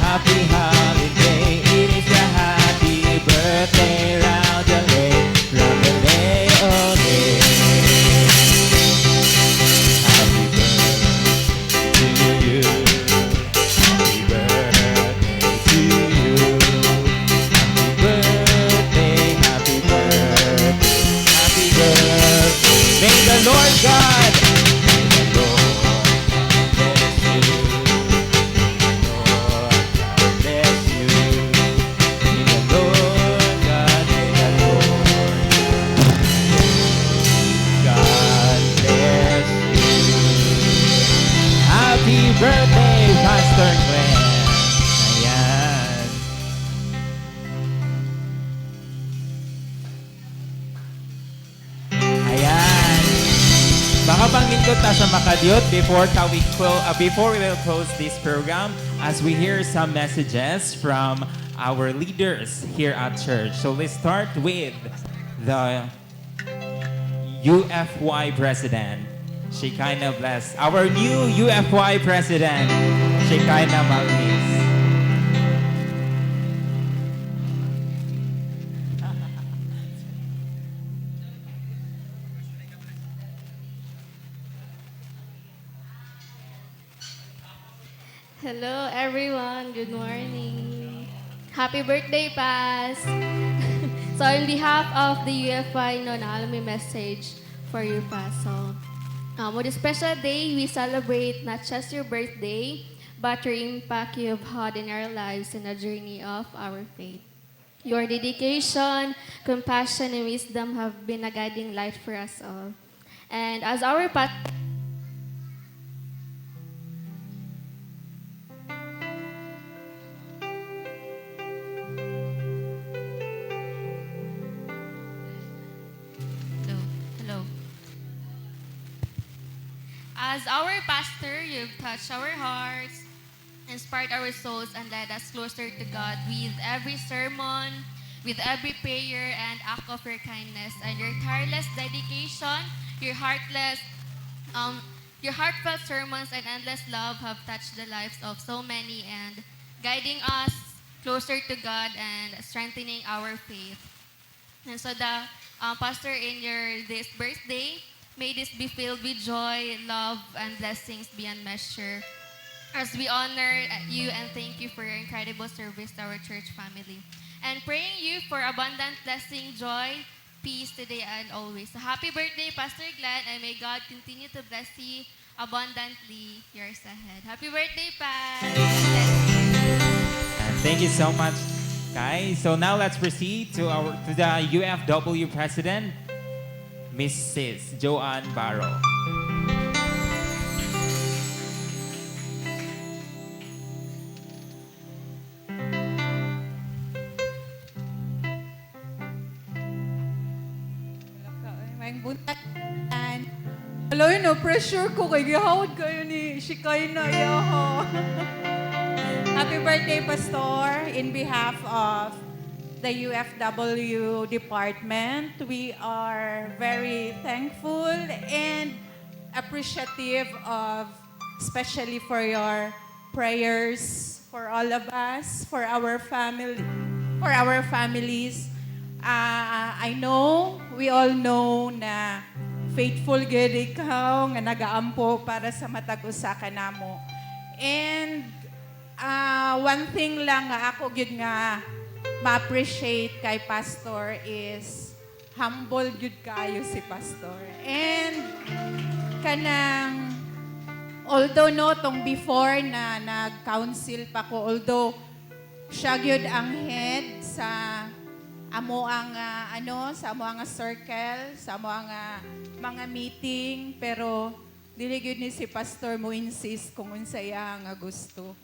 happy holiday. It is a happy birthday, round the lane, ole. May the Lord God, may the Lord bless you. Lord God bless you. May the Lord God, may the Lord God bless you. Happy birthday, Pastor Glenn. Ayan. Ayan. Baka bang lingkod ta sa Makadiot before we will close this program as we hear some messages from our leaders here at church. So let's start with the UFY president, Shekinah Bless. Our new UFY president, Shekinah Magnis. Hello everyone, good morning. Happy birthday, Paz. So on behalf of the UFI, no, na may message for you, Paz. So, with this special day, we celebrate not just your birthday, but your impact you have had in our lives in the journey of our faith. Your dedication, compassion, and wisdom have been a guiding light for us all. And as our Hello. As our pastor, you've touched our hearts, inspired our souls, and led us closer to God with every sermon, with every prayer and act of your kindness, and your tireless dedication, your heartfelt sermons and endless love have touched the lives of so many and guiding us closer to God and strengthening our faith. And so the pastor, in this birthday, may this be filled with joy, love, and blessings beyond measure. As we honor you and thank you for your incredible service to our church family. And praying you for abundant blessing, joy, peace today and always. So happy birthday, Pastor Glenn, and may God continue to bless you abundantly years ahead. Happy birthday, Pat! And thank you so much, Okay, so now let's proceed to the UFW President, Mrs. Joanne Barrow. May buntahan. Hello, no pressure ko kay gihawad kayo ni Shikay na yaha. Happy birthday, Pastor. In behalf of the UFW department, we are very thankful and appreciative of, especially for your prayers for all of us, for our family, for our families. I know, we all know na faithful gid ikaw nga nagaampo para sa matag usa ka namo. And one thing lang nga ako gid nga ma-appreciate kay Pastor is humble gid kayo si Pastor. And kanang although no tong before na nag-council pa ko, although siya gyud ang head sa amo ang sa amo ang circle, sa amo ang mga meeting, pero dili gyud ni si Pastor mo insist kung unsay nga gusto.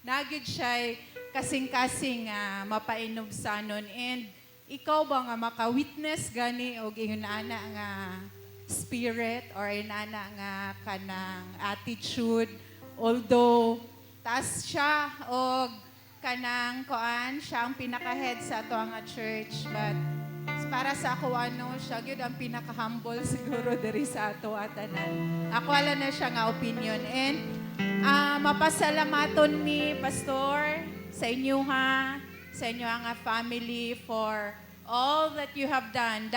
Nagid siya kasing-kasing mapainubsanon, and ikaw ba nga maka-witness gani og inana nga spirit or inana nga kanang attitude, although taas siya og kanang koan, siya ang pinaka-head sa ato nga church, but para sa ako siya gyud ang pinaka-humble siguro diri sa ato atanan. Ako wala na siya nga opinion, and mapasalamaton mi Pastor sa inyo sa inyo nga family for all that you have done.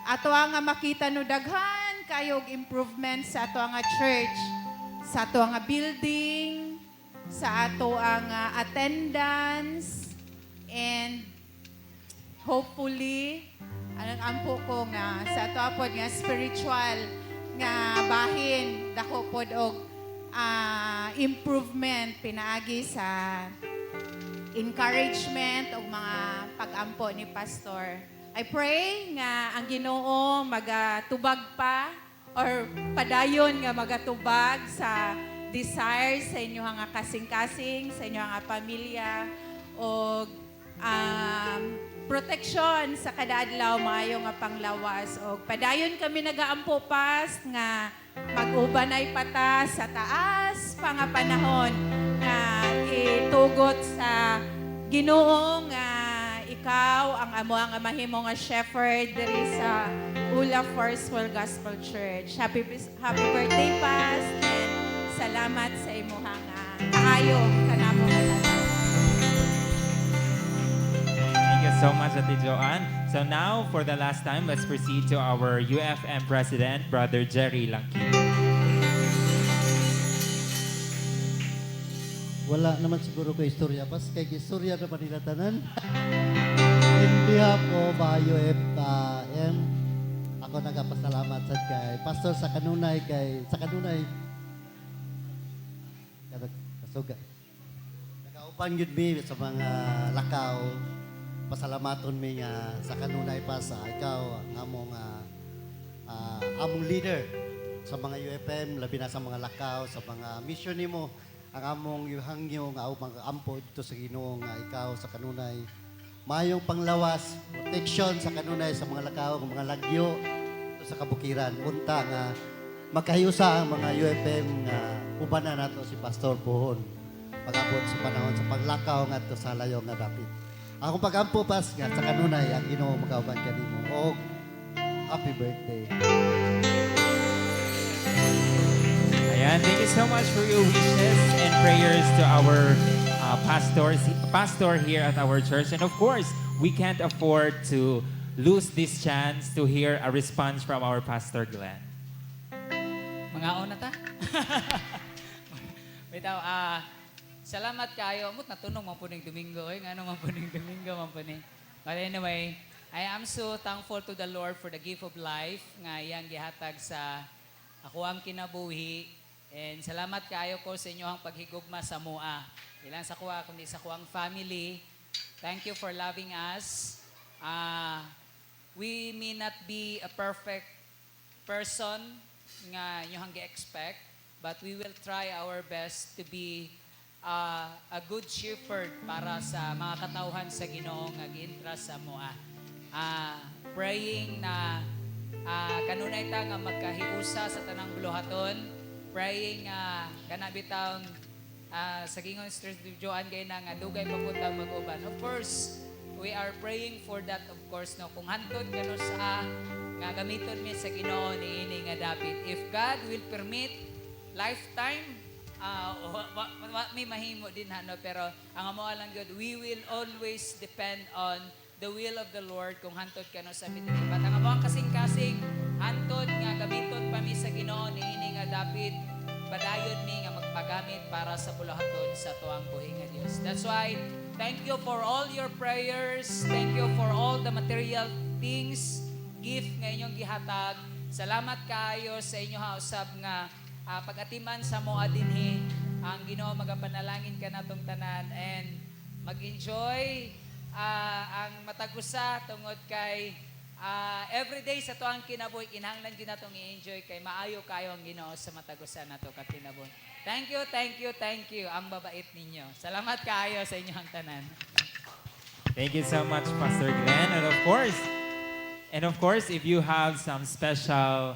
Ato nga makita no daghan kayog improvement sa ato nga church, sa ato nga building, sa ato ang attendance, and hopefully anong ampo ko nga sa ato apod nga spiritual nga bahin dako pod og improvement pinaagi sa encouragement og mga pag-ampo ni Pastor. I pray nga ang Ginoo magatubag pa or padayon nga magatubag sa desires sa inyo nga kasing-kasing, sa inyo nga pamilya, o protection sa kada adlaw maayo nga panglawas. O padayon kami nagaampo pas nga mag-ubanay pata sa taas pa nga panahon nga itugot sa Ginoo nga ikaw ang amo nga mahimo nga shepherd diri sa Ula First World Gospel Church. Happy birthday, Pas, and salamat sa imuhang kaayo kanamo nga tanan. Thank you so much, Ate Joanne. So now, for the last time, let's proceed to our UFM President, Brother Jerry Langkit. Wala naman siguro ko istorya. Pas kay istorya na nila tanan. In behalf of UFM, ako nagapasalamat sa kay Pastor sa kanunay kasuga. Nagaupan yun mi sa mga lakaw. Pasalamaton mi nga sa kanunay pa sa ikaw ang among leader sa mga UFM, labi na sa mga lakaw, sa mga mission nimo, ang among yuhangyo nga mga ampo dito sa Ginoo nga ikaw sa kanunay. Mayong panglawas, protection sa kanunay sa mga lakaw, mga lagyo dito sa kabukiran. Unta nga makahiyusa ang mga UFM nga ubanan nato si Pastor Puhon. Pag-abot sa panahon sa paglakaw nga to sa layo nga dapit. Akong pag-ampo pas nga sa kanunay ang Ginoo magauban kanimo. Og happy birthday. Ayan, thank you so much for your wishes and prayers to our pastor here at our church. And of course, we can't afford to lose this chance to hear a response from our Pastor Glenn. Mga una ta? Bitaw, salamat kayo. Amot natunog man po ng Domingo. Ano man po ng Domingo man po ni. But anyway, I am so thankful to the Lord for the gift of life nga iyang gihatag sa ako ang kinabuhi. And salamat kaayo ko sa inyong paghigugma sa mua. Ilang sa kuha, kundi sa kuwang family. Thank you for loving us. We may not be a perfect person nga inyong gi-expect, but we will try our best to be a good shepherd para sa mga katauhan sa Ginoo nga gi-entrust sa mua. Praying na kanunay ta nga magkahiusa sa tanang buluhaton, praying kanabitaw sa gingon Joan gay na nga dugay papunta mag-uban. Of course, we are praying for that, of course, no. Kung hantod kano sa nga gamiton mi sa Ginoo niini nga dapit. If God will permit lifetime, may mahimo din no, pero ang amo lang gyud, we will always depend on the will of the Lord kung hantod kano sa bitin. But ang amo kasing-kasing hantod nga gamiton pa mi sa Ginoo niini nga dapit, padayon mi nga magpagamit para sa bulahaton sa tuang buhi nga Dios. That's why thank you for all your prayers. Thank you for all the material things, gift nga inyong gihatag. Salamat kaayo sa inyo hausab nga pag-atiman sa moa dinhi ang Ginoo magapanalangin kanatong tanan and mag-enjoy ang matagusa tungod kay everyday sa tuang kinabuhi kinahanglan gyud natong i-enjoy kay maayo kayo ang Ginoo sa matagusa nato kat kinabuhi. Thank you ang babait ninyo. Salamat kaayo sa inyong tanan. Thank you so much, Pastor Glenn. And of course, if you have some special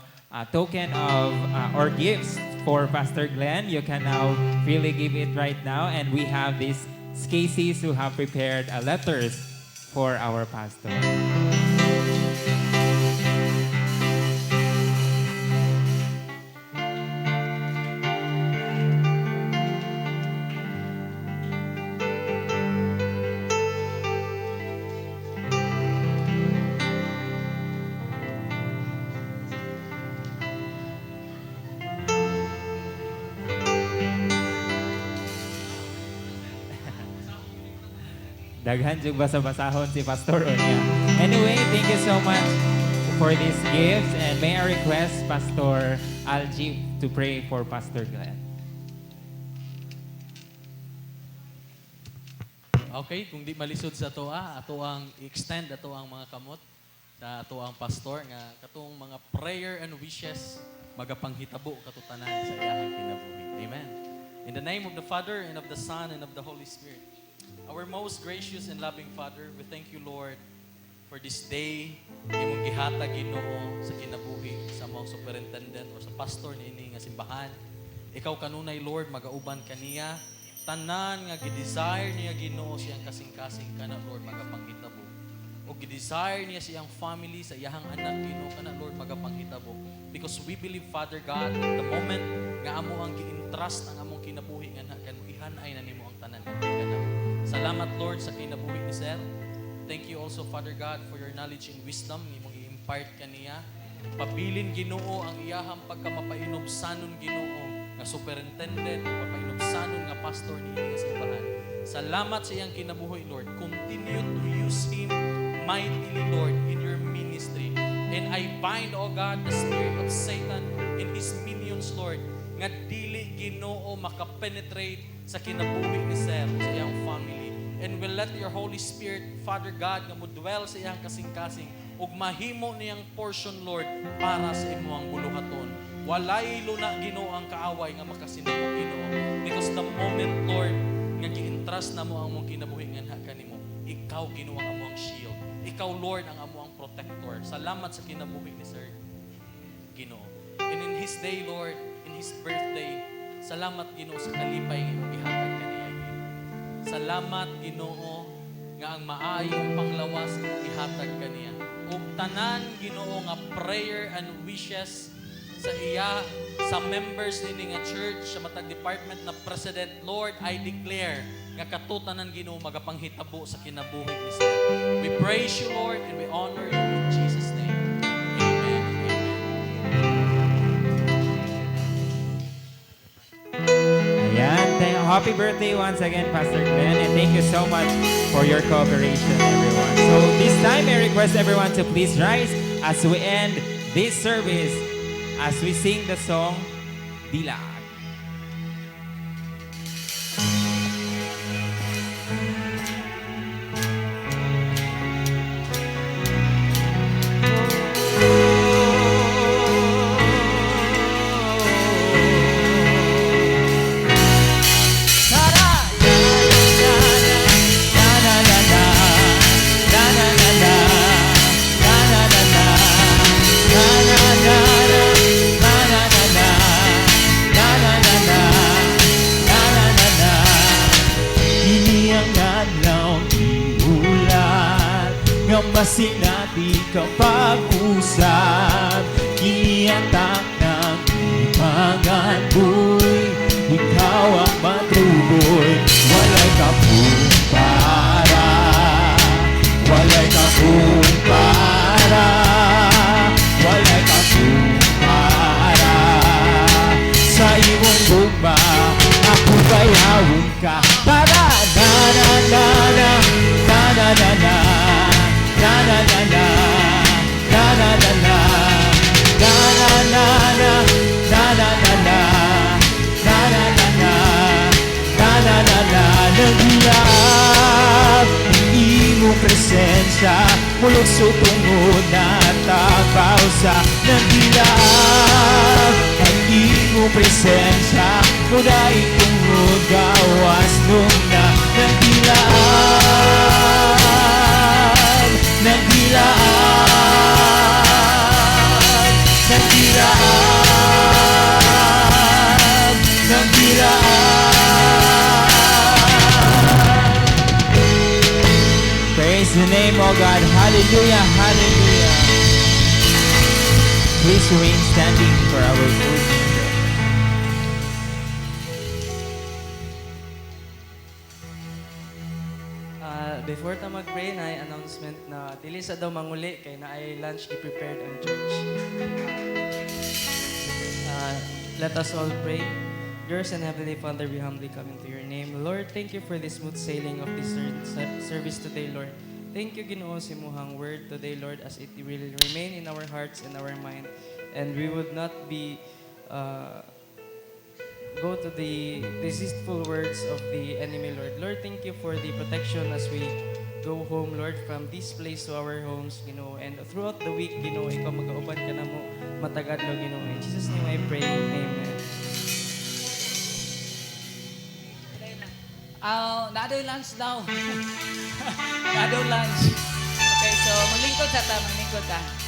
token of or gifts for Pastor Glenn, you can now freely give it right now. And we have these Casey's who have prepared letters for our pastor. Daghan jug basa-basahon si Pastor Onya. Anyway, thank you so much for these gifts and may I request Pastor Algie to pray for Pastor Glenn. Okay, kung di malisod sa ato ang extend ato ang mga kamot sa ato ang pastor nga katong mga prayer and wishes magapanghitabo katutanan sa iyahang kinabuhi. Amen. In the name of the Father and of the Son and of the Holy Spirit. Our most gracious and loving Father, we thank you, Lord, for this day, imong gihatag Ginoo sa kinabuhi sa mga superintendent or sa pastor niini nga simbahan. Ikaw kanunay, Lord, magauban kaniya tanan nga gidesire niya Ginoo siyang kasing-kasing kana, Lord, magapanghitabo. O gidesire niya siyang family sa iyahang anak Ginoo kana, Lord, magapanghitabo. Because we believe, Father God, that the moment nga amo ang gi-entrust ang among kinabuhi nga kan ihanay na nimo ang tanan nga. Salamat, Lord, sa kinabuhi ni Sir. Thank you also, Father God, for your knowledge and wisdom. Imong i-impart kaniya. Pabilin Ginoo ang iyahang pagkamapainomsanon Ginoo nga superintendent, papainomsanon nga pastor ni nga simbahan. Salamat sa iyang kinabuhi, Lord. Continue to use him mightily, Lord, in your ministry. And I bind, O God, the spirit of Satan and his minions, Lord, nga dili Ginoo makapenetrate sa kinabuhi ni Sir, sa iyang family. And will let your Holy Spirit, Father God, nga mo-dwell sa iyang kasing-kasing ug mahimo niyang portion, Lord, para sa imuang buluhaton. Walay luna Ginoo ang kaaway nga makasinabo Ginoo. Because the moment, Lord, nga gi-entrust na mo ang mong kinabuhi nga kanimo, ikaw Ginoo ang amuang shield. Ikaw, Lord, ang amuang protector. Salamat sa kinabuhi ni Sir Ginoo. And in His day, Lord, in His birthday, salamat Ginoo sa kalipay nga ihatag kaniya. Salamat Ginoo nga ang maayong panglawas ihatag kaniya. Ug tanan Ginoo nga prayer and wishes sa iya sa members ni nga church sa matag department na president, Lord, I declare nga katutanan Ginoo magapanghitabo sa kinabuhi ni Sir. We praise you, Lord, and we honor you in Jesus' name. Amen. Ayan. Happy birthday once again, Pastor Glenn, and thank you so much for your cooperation, everyone. So this time, I request everyone to please rise as we end this service, as we sing the song, Dilaan. masinati kapag usap, iyatak ng ipangan mo'y ikaw ang matuboy. Walay kapumpara, walay kapumpara, walay kapumpara. Sa imong gugma, ako bayawin ka. Para na na na na, na na na na, na na na na, na na na na, na na na na, na na na na, na na na na, na na na na. Naghilap ang imong presensya, mulog sa tungod na tapaw sa. Naghilap ang imong presensya, muday tungod gawas nung na. Naghilap, naghilap, naghilap, naghilap. Praise the name of God. Hallelujah, hallelujah. Please remain standing for our closing prayer. Before ta mag-pray na ay announcement na dili sa daw manguli kay na ay lunch i-prepared ang church. Let us all pray. Dear and Heavenly Father, we humbly come into your name. Lord, thank you for the smooth sailing of this service today, Lord. Thank you, Ginoo, sa imuhang word today, Lord, as it will remain in our hearts and our mind. And we would not be go to the deceitful words of the enemy, Lord. Lord, thank you for the protection as we go home, Lord, from this place to our homes, and throughout the week, ikaw mag-auban ka na mo matagad, Lord, In Jesus' name I pray, Amen. Nado lunch daw. Nado lunch. Okay, so maglingkod sa ta, maglingkod ta.